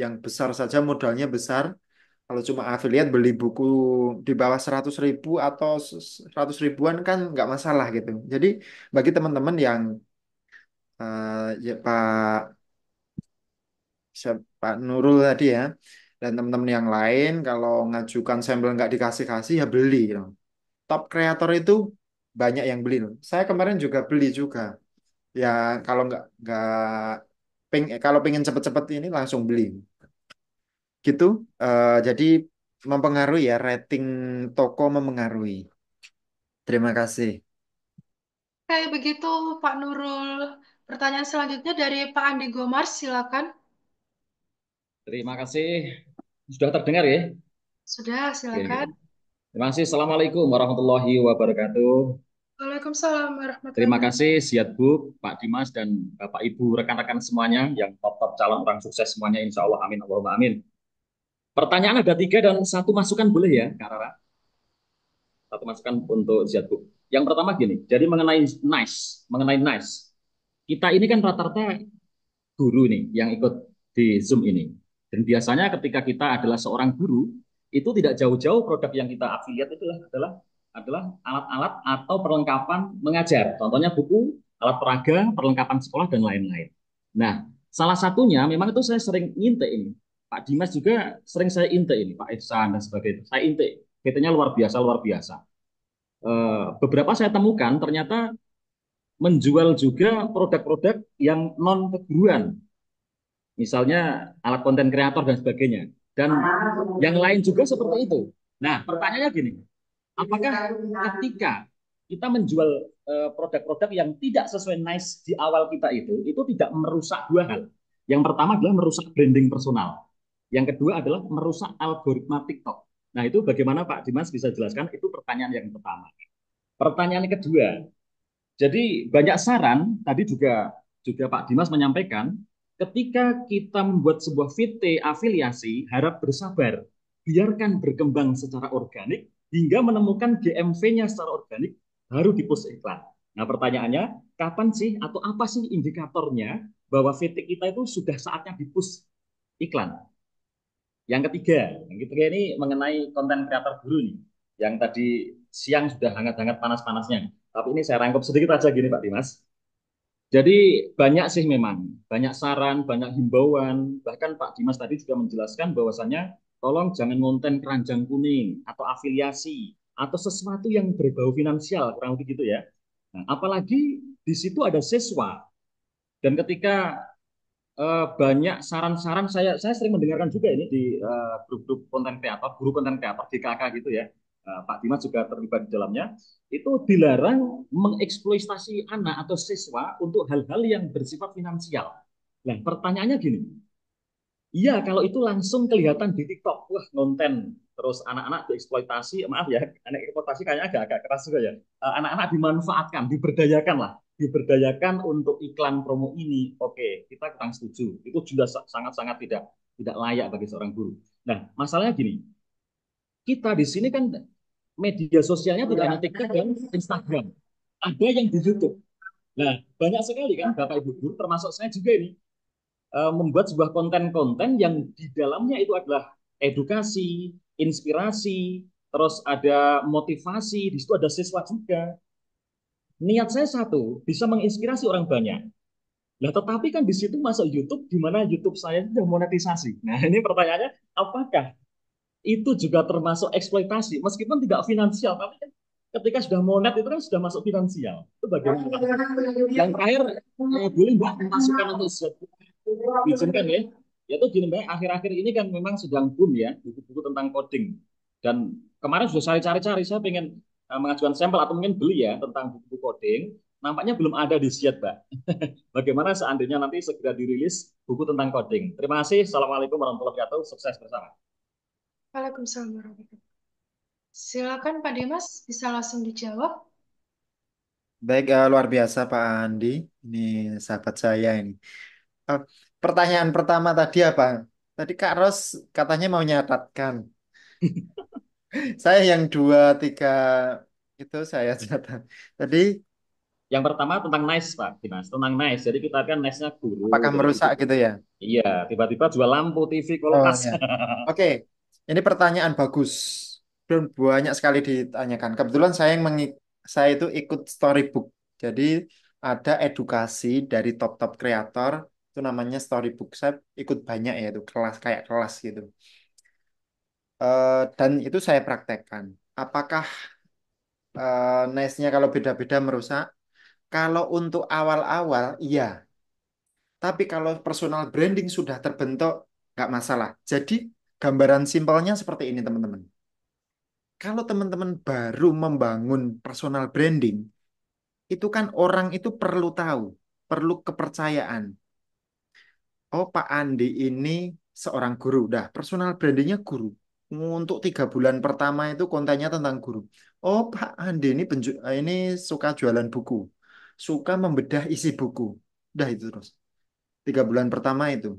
yang besar saja modalnya besar. Kalau cuma afiliat beli buku di bawah 100.000 atau 100 ribuan kan nggak masalah gitu. Jadi bagi teman-teman yang ya Pak Nurul tadi ya dan teman-teman yang lain kalau ngajukan sampel nggak dikasih-kasih ya beli. Gitu. Top kreator itu banyak yang beli. Loh. Saya kemarin juga beli juga. Ya kalau nggak kalau pengen cepet-cepet ini langsung beli. Gitu. Jadi mempengaruhi ya rating toko mempengaruhi. Terima kasih. Kayak begitu, Pak Nurul. Pertanyaan selanjutnya dari Pak Andi Gomar, silakan. Terima kasih. Sudah terdengar ya? Sudah, Oke. silakan. Terima kasih. Assalamualaikum warahmatullahi wabarakatuh. Waalaikumsalam warahmatullahi Terima wabarakatuh. kasih Siat Bu, Pak Dimas, dan Bapak Ibu rekan-rekan semuanya yang top-top calon orang sukses semuanya. Insya Allah. Amin. Allahumma amin. Pertanyaan ada 3 dan satu masukan boleh ya, Kak Rara? Satu masukan untuk Siat Bu. Yang pertama gini, jadi mengenai nice. Kita ini kan rata-rata guru nih yang ikut di Zoom ini. Dan biasanya ketika kita adalah seorang guru, itu tidak jauh-jauh produk yang kita afiliat itu adalah alat-alat atau perlengkapan mengajar. Contohnya buku, alat peraga, perlengkapan sekolah dan lain-lain. Nah, salah satunya memang itu saya sering intek ini. Pak Dimas juga sering saya intek ini, Pak Ihsan dan sebagainya. Saya intek, PT-nya luar biasa, luar biasa. Beberapa saya temukan ternyata menjual juga produk-produk yang non keguruan, misalnya alat konten kreator dan sebagainya. Dan yang lain juga seperti itu. Nah, pertanyaannya gini, apakah ketika kita menjual produk-produk yang tidak sesuai nice di awal kita itu tidak merusak dua hal. Yang pertama adalah merusak branding personal. Yang kedua adalah merusak algoritma TikTok. Nah, itu bagaimana Pak Dimas bisa jelaskan? Itu pertanyaan yang pertama. Pertanyaan yang kedua, jadi banyak saran tadi juga Pak Dimas menyampaikan ketika kita membuat sebuah VT afiliasi harap bersabar, biarkan berkembang secara organik hingga menemukan GMV-nya secara organik baru di-post iklan. Nah, pertanyaannya kapan sih atau apa sih indikatornya bahwa VT kita itu sudah saatnya di-push iklan? Yang ketiga ini mengenai konten kreator guru nih, yang tadi siang sudah hangat-hangat panas-panasnya. Tapi ini saya rangkup sedikit aja gini Pak Dimas. Jadi banyak sih memang, banyak saran, banyak himbauan. Bahkan Pak Dimas tadi juga menjelaskan bahwasannya tolong jangan konten keranjang kuning atau afiliasi atau sesuatu yang berbau finansial, kurang lebih gitu ya. Nah, apalagi di situ ada siswa dan ketika banyak saran-saran saya sering mendengarkan juga ini di grup-grup konten kreator, guru konten kreator GKK gitu ya. Pak Dimas juga terlibat di dalamnya. Itu dilarang mengeksploitasi anak atau siswa untuk hal-hal yang bersifat finansial. Nah, pertanyaannya gini, iya, kalau itu langsung kelihatan di TikTok, wah konten terus anak-anak dieksploitasi, maaf ya, anak eksploitasi kayaknya agak-agak keras juga ya. Anak-anak dimanfaatkan, diberdayakan lah, diberdayakan untuk iklan promo ini. Oke, kita kurang setuju. Itu juga sangat-sangat tidak tidak layak bagi seorang guru. Nah, masalahnya gini, kita di sini kan media sosialnya tidak hanya TikTok dan Instagram, ada yang di YouTube. Nah, banyak sekali kan Bapak Ibu guru, termasuk saya juga ini membuat sebuah konten-konten yang di dalamnya itu adalah edukasi, inspirasi, terus ada motivasi, di situ ada siswa juga. Niat saya satu, bisa menginspirasi orang banyak. Nah, tetapi kan di situ masuk YouTube, di mana YouTube saya itu sudah monetisasi. Nah, ini pertanyaannya, apakah itu juga termasuk eksploitasi? Meskipun tidak finansial, tapi kan ketika sudah monet itu kan sudah masuk finansial. Itu bagaimana? Yang terakhir, boleh Mbak masukkan untuk diizinkan ya. Yaitu gini Mbak, akhir-akhir ini kan memang sedang boom ya buku-buku tentang coding. Dan kemarin sudah saya cari-cari, saya pengen mengajukan sampel atau mungkin beli ya tentang buku coding. Nampaknya belum ada di Siat, Mbak. Bagaimana seandainya nanti segera dirilis buku tentang coding. Terima kasih. Assalamualaikum warahmatullahi wabarakatuh. Sukses bersama. Waalaikumsalam warahmatullahi wabarakatuh. Silakan Pak Dimas, bisa langsung dijawab. Baik, luar biasa Pak Andi. Ini sahabat saya ini. Eh, Pertanyaan pertama tadi apa? Tadi Kak Ros katanya mau nyatatkan. Saya yang dua, tiga itu saya catat. Tadi Yang pertama tentang nice, Pak Dimas. Tentang nice. Jadi kita kan nice-nya guru. apakah Jadi merusak gitu ya? iya, tiba-tiba jual lampu, TV, Oh kulkas. ya. Oke, ini pertanyaan bagus. Dan banyak sekali ditanyakan. Kebetulan saya itu ikut storybook. Jadi ada edukasi dari top-top kreator itu namanya storybook. Saya ikut banyak ya itu kelas kayak kelas gitu. Dan itu saya praktekkan. Apakah nice-nya kalau beda-beda merusak? Kalau untuk awal-awal, iya. Tapi kalau personal branding sudah terbentuk, nggak masalah. Jadi gambaran simpelnya seperti ini teman-teman. Kalau teman-teman baru membangun personal branding, itu kan orang itu perlu tahu, perlu kepercayaan. Oh, Pak Andi ini seorang guru. Dah, personal brandingnya guru. Untuk 3 bulan pertama itu kontennya tentang guru. Oh, Pak Andi ini suka jualan buku, suka membedah isi buku. Udah itu terus. 3 bulan pertama itu.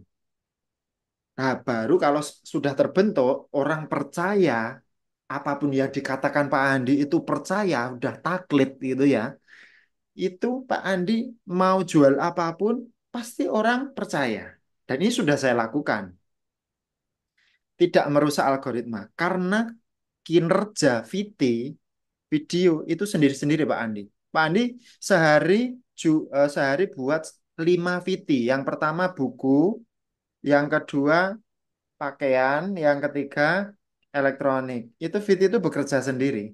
Nah, baru kalau sudah terbentuk, orang percaya, apapun yang dikatakan Pak Andi itu percaya, udah taklid gitu ya. Itu Pak Andi mau jual apapun, pasti orang percaya. Dan ini sudah saya lakukan. Tidak merusak algoritma. Karena kinerja video itu sendiri-sendiri Pak Andi. Pak Andi sehari buat 5 VT. Yang pertama buku, yang kedua pakaian, yang ketiga elektronik. Itu VT itu bekerja sendiri.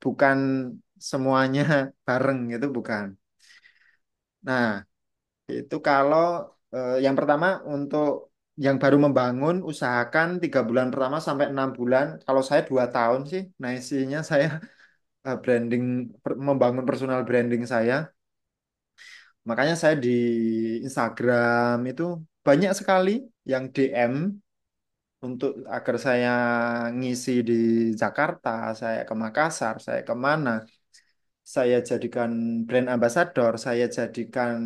Bukan semuanya bareng, itu bukan. Nah, itu kalau yang pertama untuk yang baru membangun, usahakan 3 bulan pertama sampai 6 bulan. Kalau saya 2 tahun sih, nah isinya saya membangun personal branding saya. Makanya saya di Instagram itu banyak sekali yang DM untuk agar saya ngisi di Jakarta, saya ke Makassar, saya kemana, saya jadikan brand ambassador, saya jadikan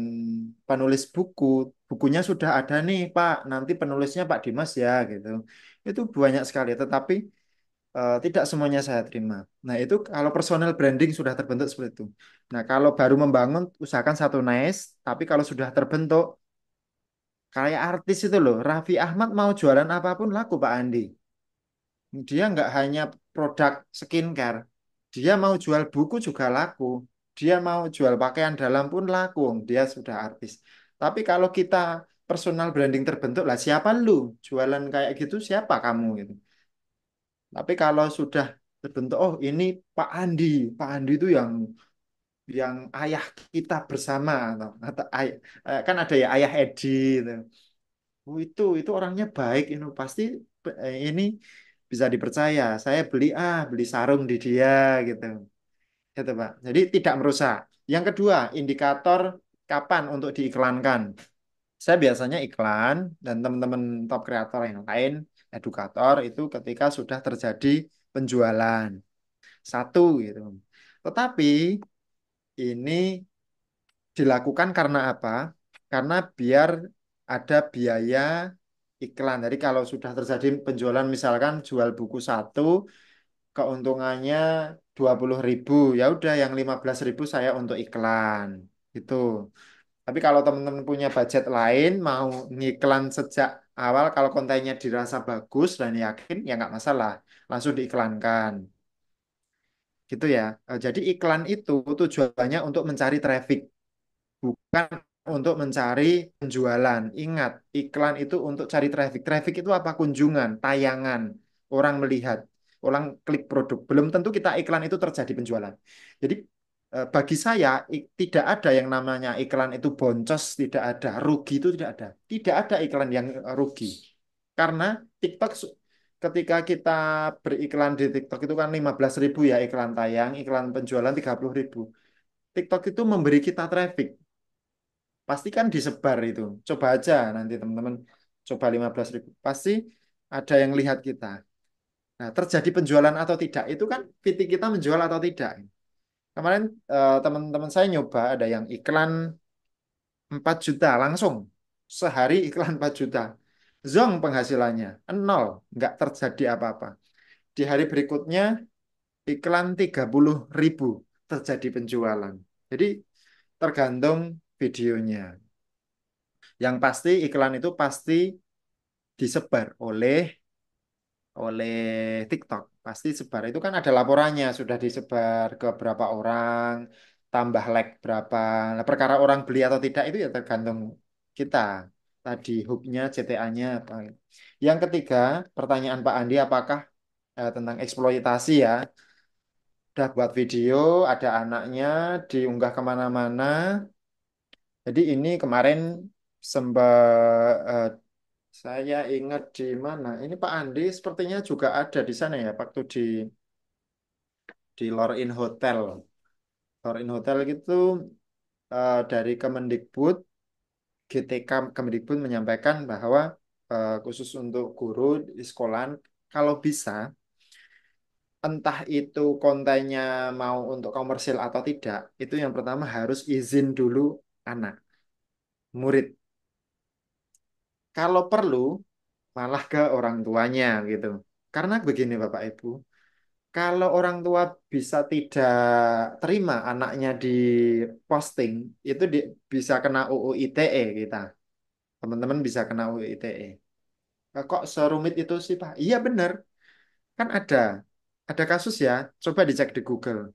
penulis buku. Bukunya sudah ada nih, Pak. Nanti penulisnya Pak Dimas ya, gitu. Itu banyak sekali, tetapi tidak semuanya saya terima. Nah, itu kalau personal branding sudah terbentuk seperti itu. Nah, kalau baru membangun, usahakan satu nice, tapi kalau sudah terbentuk, Kayak artis itu loh, Raffi Ahmad mau jualan apapun laku Pak Andi. Dia nggak hanya produk skincare, dia mau jual buku juga laku. Dia mau jual pakaian dalam pun laku, dia sudah artis. Tapi kalau kita personal branding terbentuk lah, siapa lu? Jualan kayak gitu siapa kamu gitu. Tapi kalau sudah terbentuk, oh ini Pak Andi, Pak Andi itu yang ayah kita bersama atau kan ada ya ayah Edi itu. Oh, itu orangnya baik ini pasti ini bisa dipercaya. Saya beli sarung di dia gitu. Gitu, Pak. Jadi tidak merusak. Yang kedua, indikator kapan untuk diiklankan. Saya biasanya iklan dan teman-teman top kreator yang lain, edukator itu ketika sudah terjadi penjualan. Satu gitu. Tetapi ini dilakukan karena apa? Karena biar ada biaya iklan. Jadi kalau sudah terjadi penjualan misalkan jual buku satu, keuntungannya 20.000, ya udah yang 15.000 saya untuk iklan. Gitu. Tapi kalau teman-teman punya budget lain, mau ngiklan sejak awal, kalau kontennya dirasa bagus dan yakin, ya nggak masalah. Langsung diiklankan. Gitu ya. Jadi iklan itu tujuannya untuk mencari traffic, bukan untuk mencari penjualan. Ingat, iklan itu untuk cari traffic. Traffic itu apa? Kunjungan, tayangan, orang melihat, orang klik produk. Belum tentu kita iklan itu terjadi penjualan. Jadi bagi saya tidak ada yang namanya iklan itu boncos, tidak ada. Rugi itu tidak ada. Tidak ada iklan yang rugi. Karena TikTok ketika kita beriklan di TikTok itu kan 15.000 ya iklan tayang, iklan penjualan 30.000. TikTok itu memberi kita traffic. Pasti kan disebar itu. Coba aja nanti teman-teman coba 15.000. Pasti ada yang lihat kita. Nah, terjadi penjualan atau tidak itu kan titik kita menjual atau tidak. Kemarin teman-teman saya nyoba ada yang iklan 4 juta langsung. Sehari iklan 4 juta. Zong penghasilannya. Nol. Nggak terjadi apa-apa. Di hari berikutnya iklan 30.000 terjadi penjualan. Jadi tergantung videonya. Yang pasti iklan itu pasti disebar oleh TikTok. Pasti sebar. Itu kan ada laporannya, sudah disebar ke berapa orang, tambah like berapa. Nah, perkara orang beli atau tidak itu ya tergantung kita. Tadi hooknya, CTA-nya apa. Yang ketiga, pertanyaan Pak Andi, apakah tentang eksploitasi ya? Udah buat video, ada anaknya, diunggah kemana-mana. Jadi ini kemarin sempat saya ingat di mana? Ini Pak Andi sepertinya juga ada di sana ya, waktu di Lorin Hotel. Lorin Hotel itu dari Kemendikbud, GTK Kemendikbud menyampaikan bahwa khusus untuk guru di sekolahan, kalau bisa, entah itu kontennya mau untuk komersil atau tidak, itu yang pertama harus izin dulu anak, murid. Kalau perlu, malah ke orang tuanya gitu. Karena begini Bapak Ibu, kalau orang tua bisa tidak terima anaknya di posting, itu bisa kena UU ITE kita. Teman-teman bisa kena UU ITE. Kok serumit itu sih Pak? Iya benar, kan ada. Ada kasus ya, coba dicek di Google.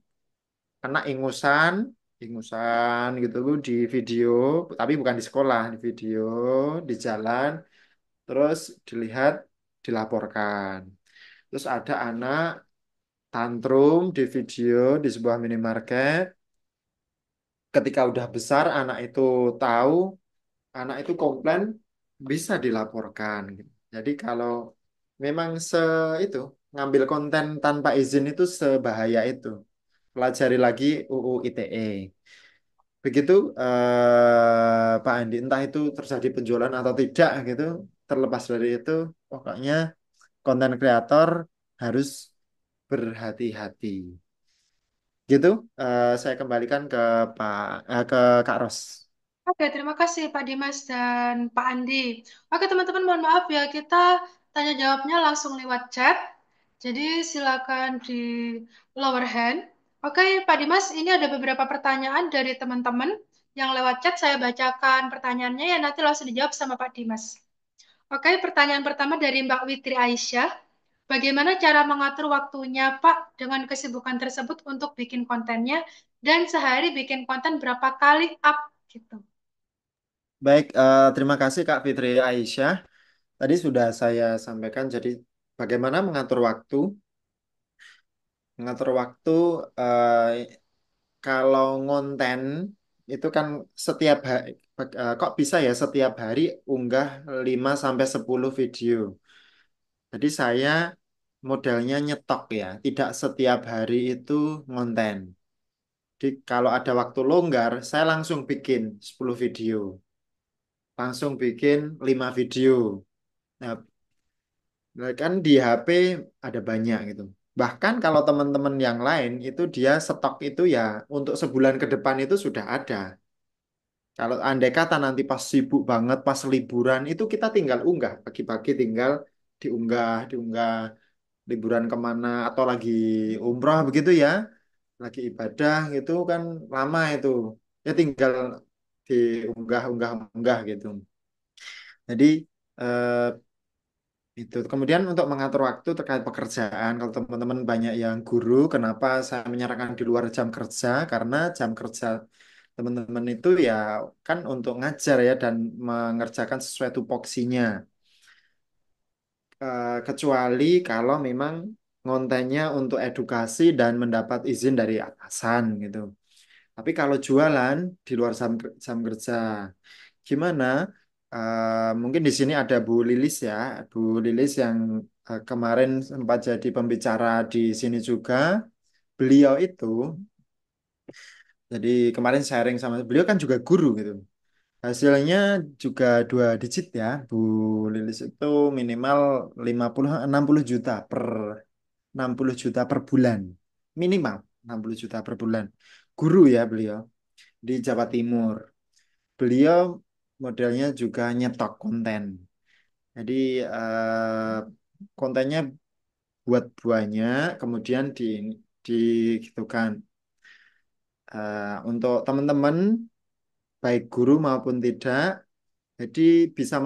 Anak ingusan, ingusan gitu di video, tapi bukan di sekolah, di video, di jalan, terus dilihat, dilaporkan. Terus ada anak tantrum di video di sebuah minimarket. Ketika udah besar, anak itu tahu, anak itu komplain, bisa dilaporkan. Gitu. Jadi kalau memang itu ngambil konten tanpa izin itu sebahaya itu. Pelajari lagi UU ITE. Begitu Pak Andi, entah itu terjadi penjualan atau tidak gitu, terlepas dari itu, pokoknya konten kreator harus berhati-hati. Gitu, saya kembalikan ke ke Kak Ros. Oke, terima kasih Pak Dimas dan Pak Andi. Oke, teman-teman, mohon maaf ya, kita tanya jawabnya langsung lewat chat. Jadi silakan di lower hand. Oke, Pak Dimas, ini ada beberapa pertanyaan dari teman-teman. Yang lewat chat saya bacakan pertanyaannya ya nanti langsung dijawab sama Pak Dimas. Oke, pertanyaan pertama dari Mbak Witri Aisyah. Bagaimana cara mengatur waktunya, Pak, dengan kesibukan tersebut untuk bikin kontennya dan sehari bikin konten berapa kali up gitu. Baik, terima kasih Kak Fitri Aisyah. Tadi sudah saya sampaikan, jadi bagaimana mengatur waktu? Mengatur waktu, kalau ngonten itu kan setiap hari, kok bisa ya setiap hari unggah 5 sampai 10 video. Jadi saya modelnya nyetok ya, tidak setiap hari itu ngonten. Jadi kalau ada waktu longgar, saya langsung bikin 10 video. Langsung bikin 5 video. Nah, kan di HP ada banyak gitu. Bahkan kalau teman-teman yang lain itu dia stok itu ya untuk sebulan ke depan itu sudah ada. Kalau andai kata nanti pas sibuk banget, pas liburan itu kita tinggal unggah. Pagi-pagi tinggal diunggah liburan kemana atau lagi umroh begitu ya. Lagi ibadah gitu kan lama itu. Ya tinggal diunggah gitu. Jadi eh, itu. Kemudian untuk mengatur waktu terkait pekerjaan, kalau teman-teman banyak yang guru, kenapa saya menyarankan di luar jam kerja? Karena jam kerja teman-teman itu ya kan untuk ngajar ya dan mengerjakan sesuai tupoksinya. Kecuali kalau memang ngontennya untuk edukasi dan mendapat izin dari atasan gitu. Tapi kalau jualan di luar jam kerja, gimana? Mungkin di sini ada Bu Lilis ya, Bu Lilis yang kemarin sempat jadi pembicara di sini juga. Beliau itu, jadi kemarin sharing sama beliau kan juga guru gitu. Hasilnya juga 2 digit ya, Bu Lilis itu minimal 60 60 juta 60 juta per bulan, minimal 60 juta per bulan. Guru ya beliau di Jawa Timur. Beliau modelnya juga nyetok konten. Jadi kontennya buat banyak, kemudian di gitu kan. Untuk teman-teman baik guru maupun tidak, jadi bisa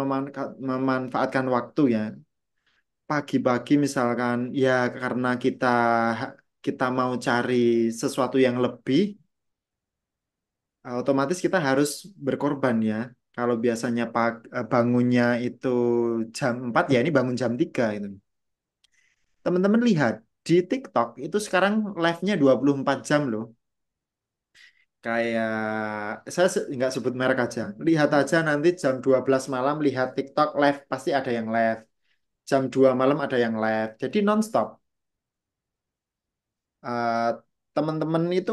memanfaatkan waktu ya. Pagi-pagi misalkan ya karena kita mau cari sesuatu yang lebih, otomatis kita harus berkorban ya. Kalau biasanya bangunnya itu jam 4 ya ini bangun jam 3 itu. Teman-teman lihat di TikTok itu sekarang live-nya 24 jam loh. Kayak saya nggak sebut merek aja. Lihat aja nanti jam 12 malam lihat TikTok live pasti ada yang live. Jam 2 malam ada yang live. Jadi nonstop. Eh, Teman-teman itu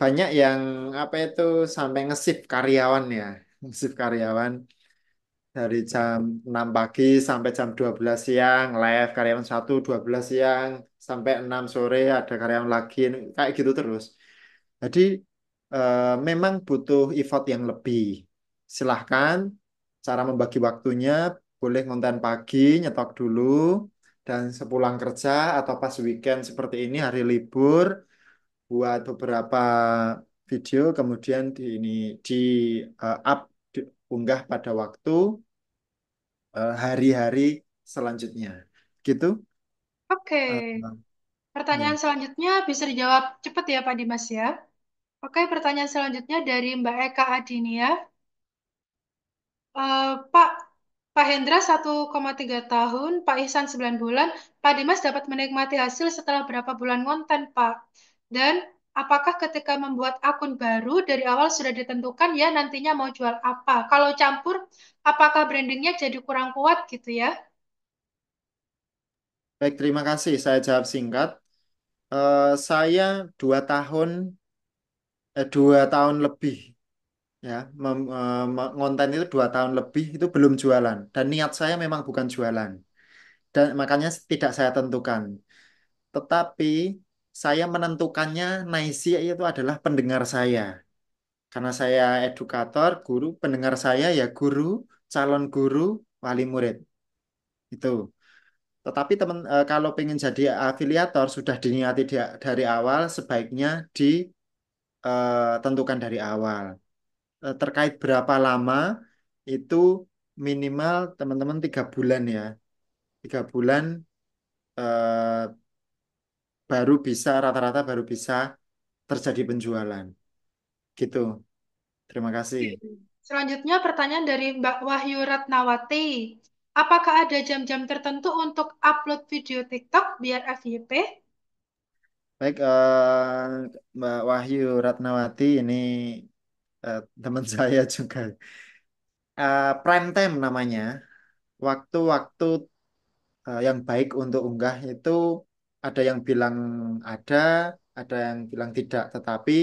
banyak yang apa itu sampai nge-shift karyawan ya. Nge-shift karyawan dari jam 6 pagi sampai jam 12 siang live karyawan 1 12 siang sampai 6 sore ada karyawan lagi kayak gitu terus. Jadi memang butuh effort yang lebih. Silahkan cara membagi waktunya boleh ngonten pagi nyetok dulu dan sepulang kerja atau pas weekend seperti ini hari libur buat beberapa video kemudian di up unggah pada waktu hari-hari selanjutnya. Gitu. Oke, Eh, pertanyaan ya. selanjutnya bisa dijawab cepat ya Pak Dimas ya. Oke, pertanyaan selanjutnya dari Mbak Eka Adinia. Pak, Pak Hendra 1,3 tahun, Pak Ihsan 9 bulan, Pak Dimas dapat menikmati hasil setelah berapa bulan konten, Pak? Dan apakah ketika membuat akun baru dari awal sudah ditentukan ya nantinya mau jual apa? Kalau campur, apakah brandingnya jadi kurang kuat gitu ya? Baik, terima kasih. Saya jawab singkat. Saya 2 tahun, 2 tahun lebih ya, ngonten itu 2 tahun lebih itu belum jualan. Dan niat saya memang bukan jualan. Dan makanya tidak saya tentukan. Tetapi saya menentukannya naisi itu adalah pendengar saya. Karena saya edukator, guru, pendengar saya ya guru, calon guru, wali murid. Itu. Tetapi teman kalau pengen jadi afiliator sudah diniati dari awal, sebaiknya ditentukan dari awal. terkait berapa lama itu minimal teman-teman 3 bulan ya. 3 bulan eh, baru bisa rata-rata baru bisa terjadi penjualan. Gitu. Terima kasih. Selanjutnya pertanyaan dari Mbak Wahyu Ratnawati. Apakah ada jam-jam tertentu untuk upload video TikTok biar FYP? Baik, Mbak Wahyu Ratnawati ini teman saya juga. Prime time namanya. Waktu-waktu yang baik untuk unggah itu ada yang bilang ada, ada yang bilang tidak. Tetapi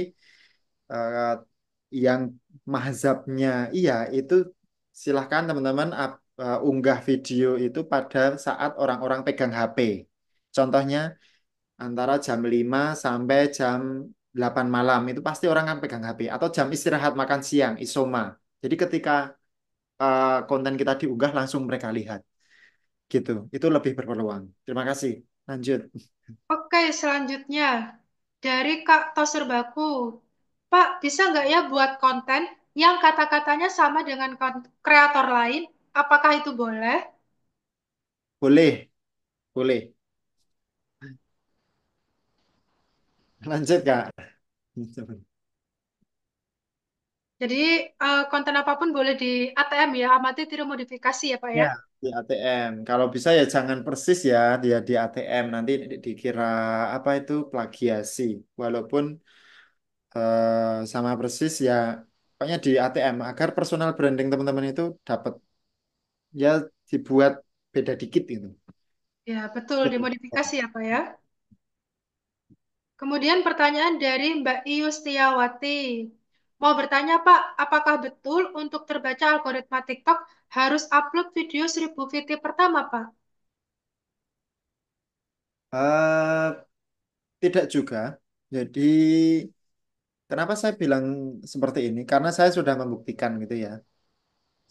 eh, yang mazhabnya iya itu silahkan teman-teman unggah video itu pada saat orang-orang pegang HP. Contohnya antara jam 5 sampai jam 8 malam itu pasti orang kan pegang HP atau jam istirahat makan siang isoma. Jadi ketika konten kita diunggah langsung mereka lihat gitu. Itu lebih berpeluang. Terima kasih. Lanjut. Oke, selanjutnya dari Kak Toserbaku. Pak, bisa nggak ya buat konten yang kata-katanya sama dengan kreator lain? Apakah itu boleh? Boleh, boleh. Lanjut, Kak. Jadi konten apapun boleh di ATM ya, amati tiru modifikasi ya Pak ya. Ya, di ATM. Kalau bisa ya jangan persis ya dia di ATM nanti dikira apa itu plagiasi. Walaupun sama persis ya pokoknya di ATM agar personal branding teman-teman itu dapat ya dibuat beda dikit gitu. Ya, betul Betul. dimodifikasi ya Pak ya. Kemudian pertanyaan dari Mbak Iustiawati. Mau bertanya Pak, apakah betul untuk terbaca algoritma TikTok harus upload video 1000 VT pertama Pak? Eh, tidak juga. Jadi kenapa saya bilang seperti ini? Karena saya sudah membuktikan gitu ya.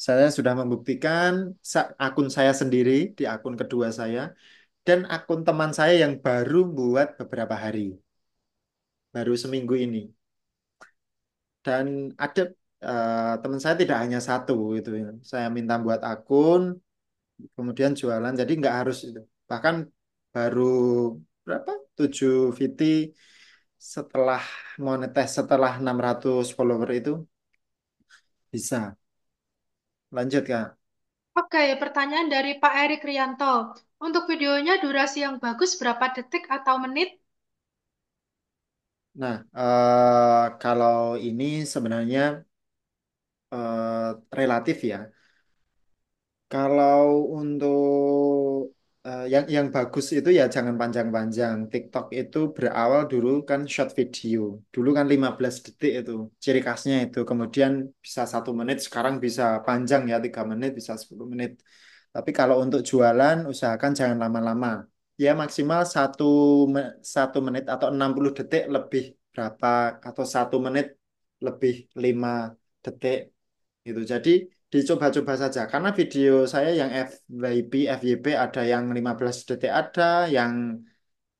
Saya sudah membuktikan akun saya sendiri di akun kedua saya dan akun teman saya yang baru buat beberapa hari, baru seminggu ini. Dan ada teman saya tidak hanya satu itu ya. Saya minta buat akun, kemudian jualan. Jadi nggak harus itu. Bahkan baru berapa? 7 VT setelah monetis setelah 600 follower itu bisa. Lanjut Kak. Oke, pertanyaan dari Pak Erik Rianto. Untuk videonya durasi yang bagus berapa detik atau menit? Nah, kalau ini sebenarnya relatif ya. Kalau untuk yang bagus itu ya jangan panjang-panjang. TikTok itu berawal dulu kan short video. Dulu kan 15 detik itu. Ciri khasnya itu. Kemudian bisa 1 menit, sekarang bisa panjang ya 3 menit, bisa 10 menit. Tapi kalau untuk jualan usahakan jangan lama-lama. Ya maksimal 1 menit atau 60 detik lebih berapa atau 1 menit lebih 5 detik gitu. Jadi dicoba-coba saja karena video saya yang FYP, FYP ada yang 15 detik ada, yang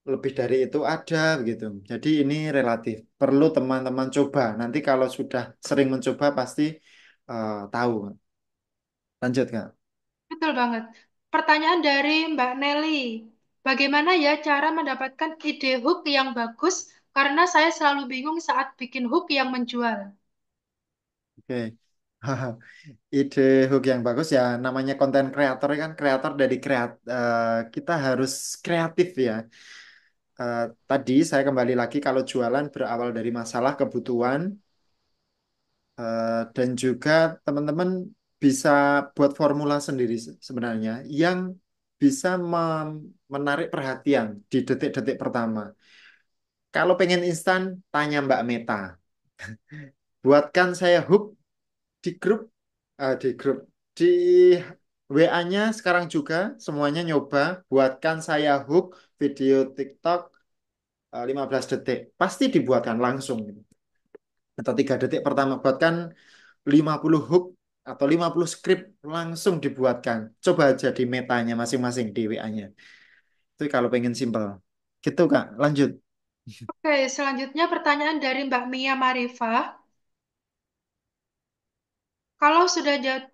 lebih dari itu ada begitu. Jadi ini relatif. Perlu teman-teman coba. Nanti kalau sudah sering mencoba pasti tahu. Lanjut, Kak. Betul banget. Pertanyaan dari Mbak Nelly. Bagaimana ya cara mendapatkan ide hook yang bagus? Karena saya selalu bingung saat bikin hook yang menjual. Oke. Ide hook yang bagus ya namanya konten kreator kan kreator dari kita harus kreatif ya. Tadi saya kembali lagi kalau jualan berawal dari masalah kebutuhan. Dan juga teman-teman bisa buat formula sendiri sebenarnya yang bisa menarik perhatian di detik-detik pertama. Kalau pengen instan, tanya Mbak Meta. Buatkan saya hook di grup, di WA-nya sekarang juga semuanya nyoba. Buatkan saya hook video TikTok 15 detik. Pasti dibuatkan langsung. Atau 3 detik pertama buatkan 50 hook atau 50 script langsung dibuatkan. Coba aja di metanya masing-masing di WA-nya. Itu kalau pengen simple. Gitu Kak, lanjut. Oke, selanjutnya pertanyaan dari Mbak Mia Marifah. Kalau sudah jadi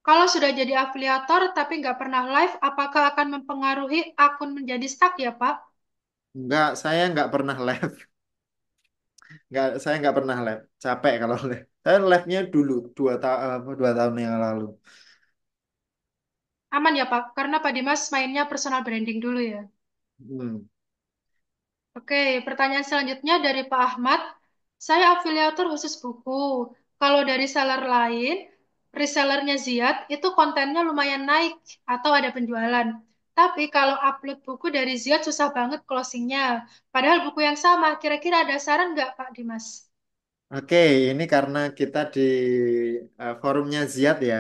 kalau sudah jadi afiliator tapi nggak pernah live, apakah akan mempengaruhi akun menjadi stuck ya, Pak? Enggak, saya nggak pernah live. Nggak, saya nggak pernah live. Capek kalau live. Saya live-nya dulu 2 tahun yang lalu. Aman ya, Pak? Karena Pak Dimas mainnya personal branding dulu ya. Hmm. Oke, pertanyaan selanjutnya dari Pak Ahmad. Saya afiliator khusus buku. Kalau dari seller lain, resellernya Ziad, itu kontennya lumayan naik atau ada penjualan. Tapi kalau upload buku dari Ziad susah banget closingnya. Padahal buku yang sama, kira-kira ada saran nggak Pak Dimas? Oke, ini karena kita di forumnya Ziad ya.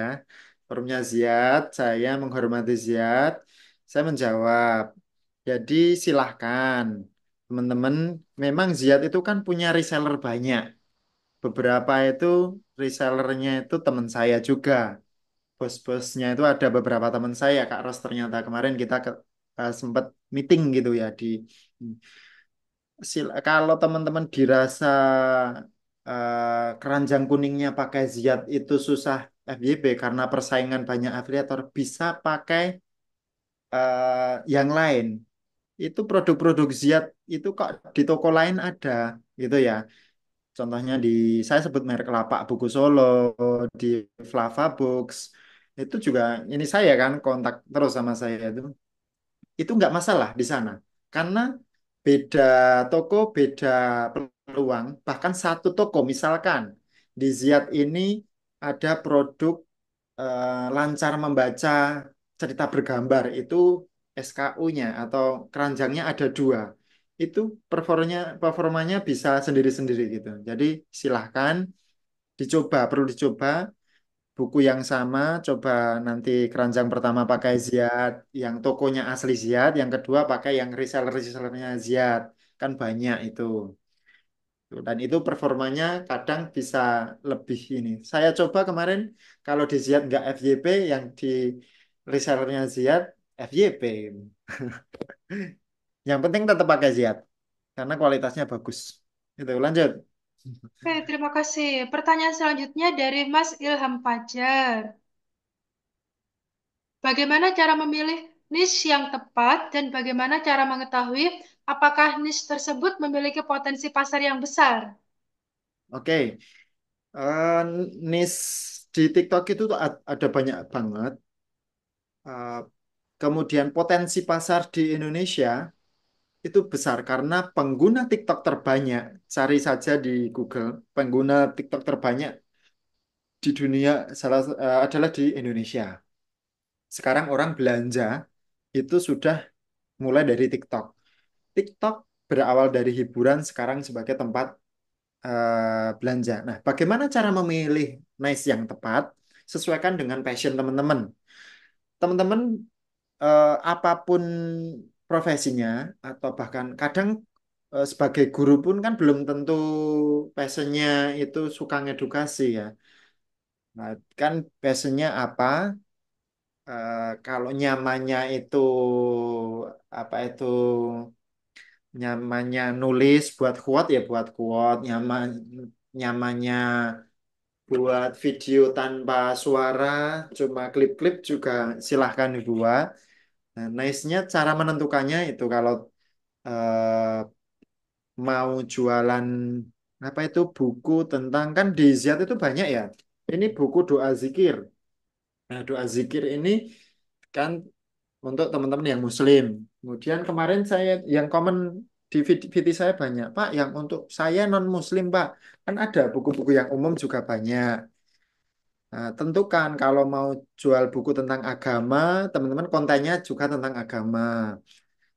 Forumnya Ziad, saya menghormati Ziad. Saya menjawab. Jadi silahkan. Teman-teman, memang Ziad itu kan punya reseller banyak. Beberapa itu resellernya itu teman saya juga. Bos-bosnya itu ada beberapa teman saya, Kak Ros ternyata kemarin kita sempat meeting gitu ya di kalau teman-teman dirasa keranjang kuningnya pakai Ziyad itu susah FYP karena persaingan banyak afiliator bisa pakai yang lain. Itu produk-produk Ziyad itu kok di toko lain ada gitu ya. Contohnya di saya sebut merek Lapak Buku Solo, di Flava Books. Itu juga ini saya kan kontak terus sama saya itu nggak masalah di sana karena beda toko beda peluang bahkan satu toko misalkan di Ziad ini ada produk lancar membaca cerita bergambar itu SKU-nya atau keranjangnya ada dua itu performanya bisa sendiri-sendiri gitu jadi silahkan dicoba perlu dicoba buku yang sama, coba nanti keranjang pertama pakai Ziad, yang tokonya asli Ziad, yang kedua pakai yang reseller-resellernya Ziad. Kan banyak itu. Dan itu performanya kadang bisa lebih ini. Saya coba kemarin kalau di Ziad nggak FYP, yang di resellernya Ziad FYP. Yang penting tetap pakai Ziad karena kualitasnya bagus. Itu lanjut. Oke, terima kasih. Pertanyaan selanjutnya dari Mas Ilham Fajar. Bagaimana cara memilih niche yang tepat dan bagaimana cara mengetahui apakah niche tersebut memiliki potensi pasar yang besar? Oke, Eh, niche di TikTok itu tuh ada banyak banget. Eh, Kemudian potensi pasar di Indonesia itu besar karena pengguna TikTok terbanyak. Cari saja di Google, pengguna TikTok terbanyak di dunia adalah di Indonesia. Sekarang orang belanja itu sudah mulai dari TikTok. TikTok berawal dari hiburan sekarang sebagai tempat belanja. Nah, bagaimana cara memilih niche yang tepat? Sesuaikan dengan passion teman-teman. Teman-teman apapun profesinya atau bahkan kadang sebagai guru pun kan belum tentu passionnya itu suka ngedukasi ya. Nah, kan passionnya apa? Kalau nyamannya itu apa itu nyamannya nulis buat quote ya buat quote, nyamannya buat video tanpa suara, cuma klip-klip juga silahkan dibuat. Nah, nice-nya cara menentukannya itu kalau eh, mau jualan apa itu buku tentang kan di Ziyad itu banyak ya. Ini buku doa zikir. Nah, doa zikir ini kan untuk teman-teman yang Muslim. Kemudian kemarin saya yang komen di VT saya banyak, Pak, yang untuk saya non Muslim, Pak. Kan ada buku-buku yang umum juga banyak. Nah, tentukan kalau mau jual buku tentang agama, teman-teman kontennya juga tentang agama.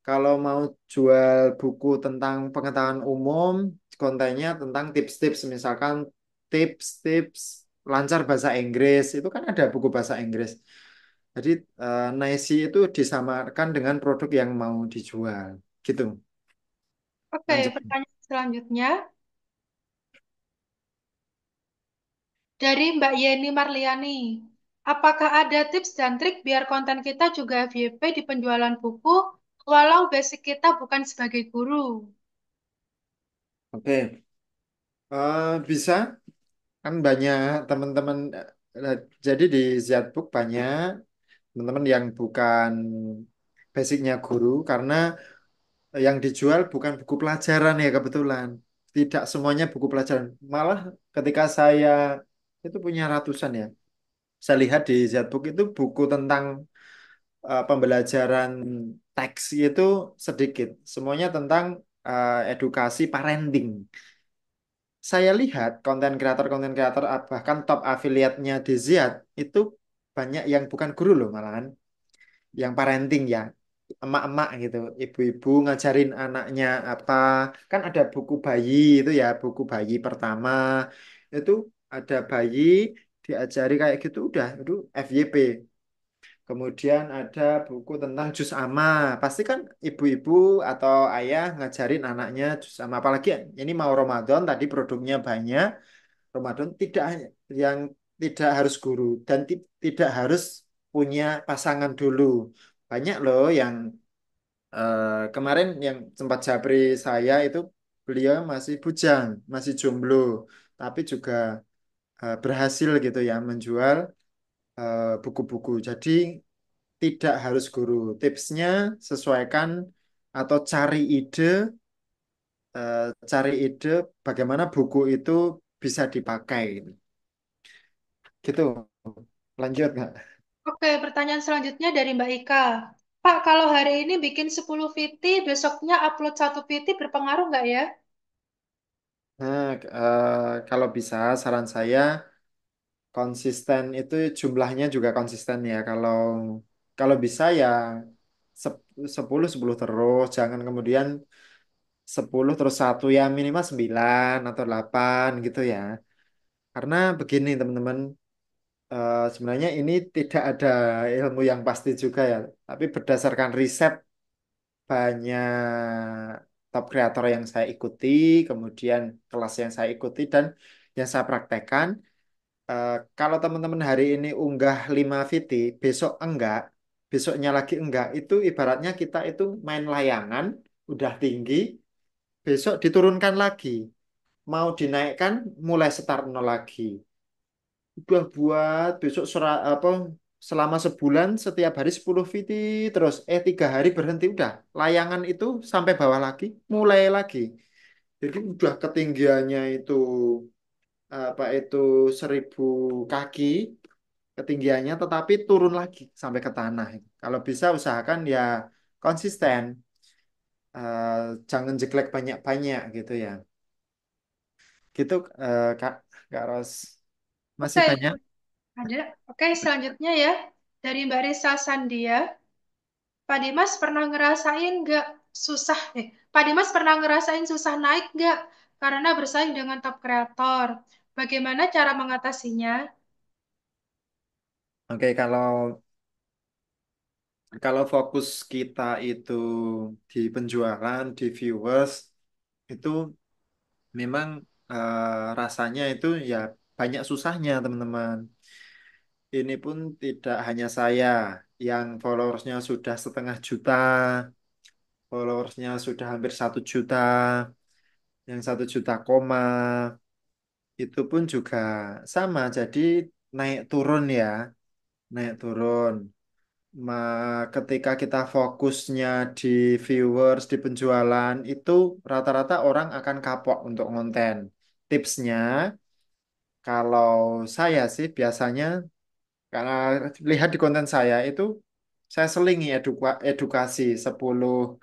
Kalau mau jual buku tentang pengetahuan umum, kontennya tentang tips-tips, misalkan tips-tips lancar bahasa Inggris, itu kan ada buku bahasa Inggris. Jadi Naisi itu disamarkan dengan produk yang mau dijual, gitu. Oke, Lanjut. pertanyaan selanjutnya dari Mbak Yeni Marliani. Apakah ada tips dan trik biar konten kita juga FYP di penjualan buku walau basic kita bukan sebagai guru? Oke, Bisa kan banyak teman-teman. Nah, jadi di Zbook banyak teman-teman yang bukan basicnya guru karena yang dijual bukan buku pelajaran ya kebetulan. Tidak semuanya buku pelajaran. Malah ketika saya itu punya ratusan ya. Saya lihat di Zbook itu buku tentang pembelajaran teks itu sedikit. Semuanya tentang edukasi parenting. Saya lihat konten kreator bahkan top afiliatnya di Ziad itu banyak yang bukan guru loh malahan, yang parenting ya, emak-emak gitu, ibu-ibu ngajarin anaknya apa, kan ada buku bayi itu ya, buku bayi pertama itu ada bayi diajari kayak gitu udah itu FYP. Kemudian ada buku tentang juz amma. Pasti kan ibu-ibu atau ayah ngajarin anaknya juz amma. Apalagi ini mau Ramadan, tadi produknya banyak. Ramadan tidak hanya yang tidak harus guru dan tidak harus punya pasangan dulu. Banyak loh yang kemarin yang sempat japri saya itu beliau masih bujang, masih jomblo, tapi juga berhasil gitu ya menjual buku-buku. Jadi tidak harus guru. Tipsnya sesuaikan atau cari ide bagaimana buku itu bisa dipakai. Gitu. Lanjut nggak? Oke, pertanyaan selanjutnya dari Mbak Ika. Pak, kalau hari ini bikin 10 VT, besoknya upload satu VT berpengaruh nggak ya? Nah, kalau bisa saran saya konsisten itu jumlahnya juga konsisten ya. Kalau bisa ya 10 10 terus, jangan kemudian 10 terus satu ya minimal 9 atau 8 gitu ya. Karena begini teman-teman, sebenarnya ini tidak ada ilmu yang pasti juga ya. Tapi berdasarkan riset banyak top kreator yang saya ikuti, kemudian kelas yang saya ikuti dan yang saya praktekkan, kalau teman-teman hari ini unggah 5 VT, besok enggak, besoknya lagi enggak, itu ibaratnya kita itu main layangan, udah tinggi, besok diturunkan lagi. Mau dinaikkan, mulai start nol lagi. Udah buat besok selama sebulan setiap hari 10 VT terus 3 hari berhenti udah layangan itu sampai bawah lagi mulai lagi jadi udah ketinggiannya itu 1.000 kaki ketinggiannya tetapi turun lagi sampai ke tanah kalau bisa usahakan ya konsisten. Eh, jangan jeglek banyak-banyak gitu ya gitu. Kak Kak Ros masih Oke, banyak. ada. Oke, selanjutnya ya. Dari Mbak Risa Sandia. Pak Dimas pernah ngerasain nggak Pak Dimas pernah ngerasain susah naik nggak? Karena bersaing dengan top kreator. Bagaimana cara mengatasinya? Oke, kalau fokus kita itu di penjualan, di viewers, itu memang rasanya itu ya banyak susahnya teman-teman. Ini pun tidak hanya saya yang followersnya sudah 0,5 juta, followersnya sudah hampir 1 juta, yang 1 juta koma, itu pun juga sama. Jadi naik turun ya, naik turun. Ketika kita fokusnya di viewers, di penjualan, itu rata-rata orang akan kapok untuk konten. Tipsnya, kalau saya sih biasanya, karena lihat di konten saya itu, saya selingi edukasi 10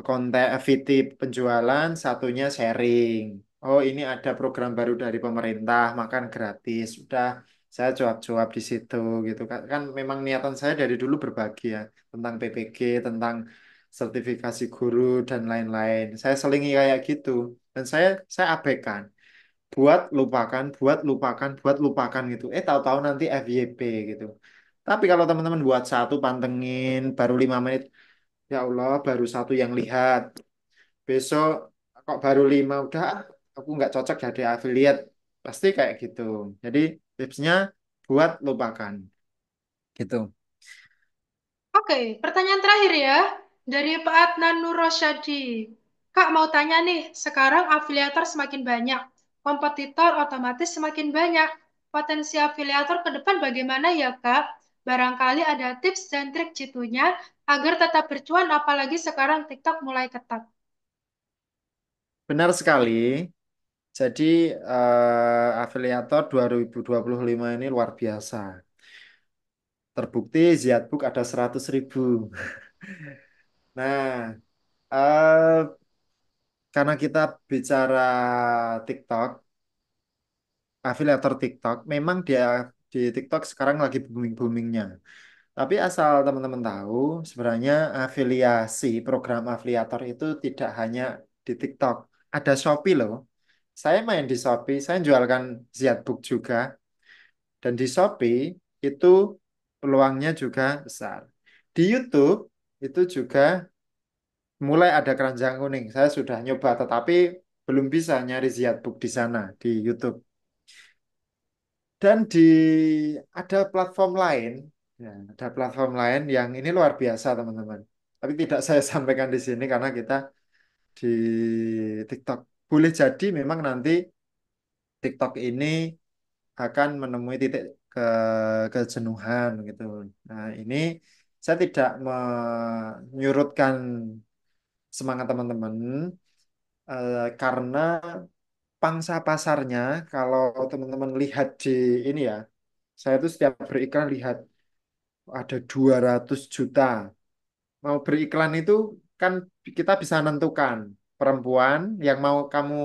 konten VT penjualan, satunya sharing. Oh, ini ada program baru dari pemerintah, makan gratis. Udah, saya jawab-jawab di situ gitu kan. Kan memang niatan saya dari dulu berbagi ya tentang PPG, tentang sertifikasi guru dan lain-lain. Saya selingi kayak gitu dan saya abaikan. Buat lupakan gitu. Tahu-tahu nanti FYP gitu. Tapi kalau teman-teman buat satu pantengin baru 5 menit, ya Allah, baru satu yang lihat. Besok kok baru 5 udah aku nggak cocok jadi affiliate. Pasti kayak gitu. Jadi tipsnya buat lupakan. Gitu. Oke, pertanyaan terakhir ya. Dari Pak Adnan Nur Rosyadi. Kak mau tanya nih, sekarang afiliator semakin banyak, kompetitor otomatis semakin banyak. potensi afiliator ke depan bagaimana ya, Kak? Barangkali ada tips dan trik jitunya agar tetap bercuan apalagi sekarang TikTok mulai ketat. Benar sekali. Jadi afiliator 2025 ini luar biasa. Terbukti Ziadbook ada 100.000. Nah, eh, karena kita bicara TikTok, afiliator TikTok, memang dia di TikTok sekarang lagi booming-boomingnya. Tapi asal teman-teman tahu, sebenarnya afiliasi, program afiliator itu tidak hanya di TikTok. Ada Shopee loh. Saya main di Shopee, saya jualkan Ziadbook juga. Dan di Shopee itu peluangnya juga besar. Di YouTube itu juga mulai ada keranjang kuning. Saya sudah nyoba, tetapi belum bisa nyari Ziadbook di sana, di YouTube. Dan ada platform lain, ya, ada platform lain yang ini luar biasa teman-teman. Tapi tidak saya sampaikan di sini karena kita di TikTok. Boleh jadi memang nanti TikTok ini akan menemui titik kejenuhan gitu. Nah ini saya tidak menyurutkan semangat teman-teman karena pangsa pasarnya kalau teman-teman lihat di ini ya, saya tuh setiap beriklan lihat ada 200 juta. Mau beriklan itu kan kita bisa menentukan perempuan yang mau kamu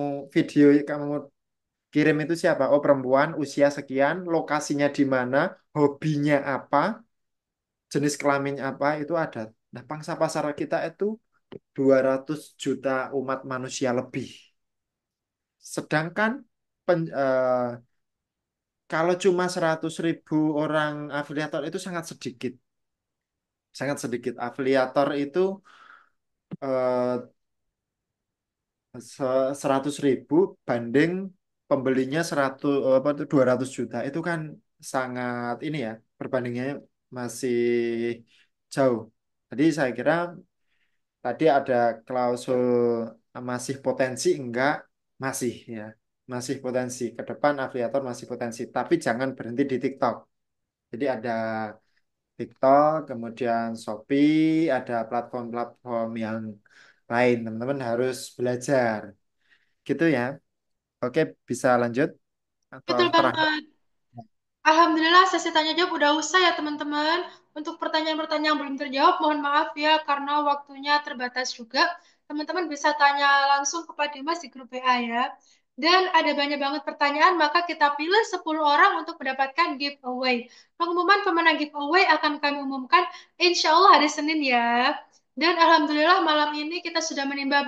kirim itu siapa? Oh, perempuan usia sekian, lokasinya di mana, hobinya apa, jenis kelamin apa itu ada. Nah, pangsa pasar kita itu 200 juta umat manusia lebih. Sedangkan kalau cuma 100.000 orang afiliator itu sangat sedikit. Sangat sedikit. Afiliator itu eh, 100.000 banding pembelinya 200 juta. Itu kan sangat ini ya, perbandingannya masih jauh. Jadi saya kira tadi ada klausul masih potensi enggak, masih ya. Masih potensi. Ke depan afiliator masih potensi. Tapi jangan berhenti di TikTok. Jadi ada TikTok, kemudian Shopee, ada platform-platform yang lain. Teman-teman harus belajar. Gitu ya. Oke, bisa lanjut atau Betul terakhir? banget. Alhamdulillah sesi tanya jawab udah usai ya teman-teman. Untuk pertanyaan-pertanyaan yang belum terjawab, mohon maaf ya karena waktunya terbatas juga. Teman-teman bisa tanya langsung kepada Dimas di grup WA ya. Dan ada banyak banget pertanyaan, maka kita pilih 10 orang untuk mendapatkan giveaway. Pengumuman pemenang giveaway akan kami umumkan insya Allah hari Senin ya. Dan Alhamdulillah malam ini kita sudah menimba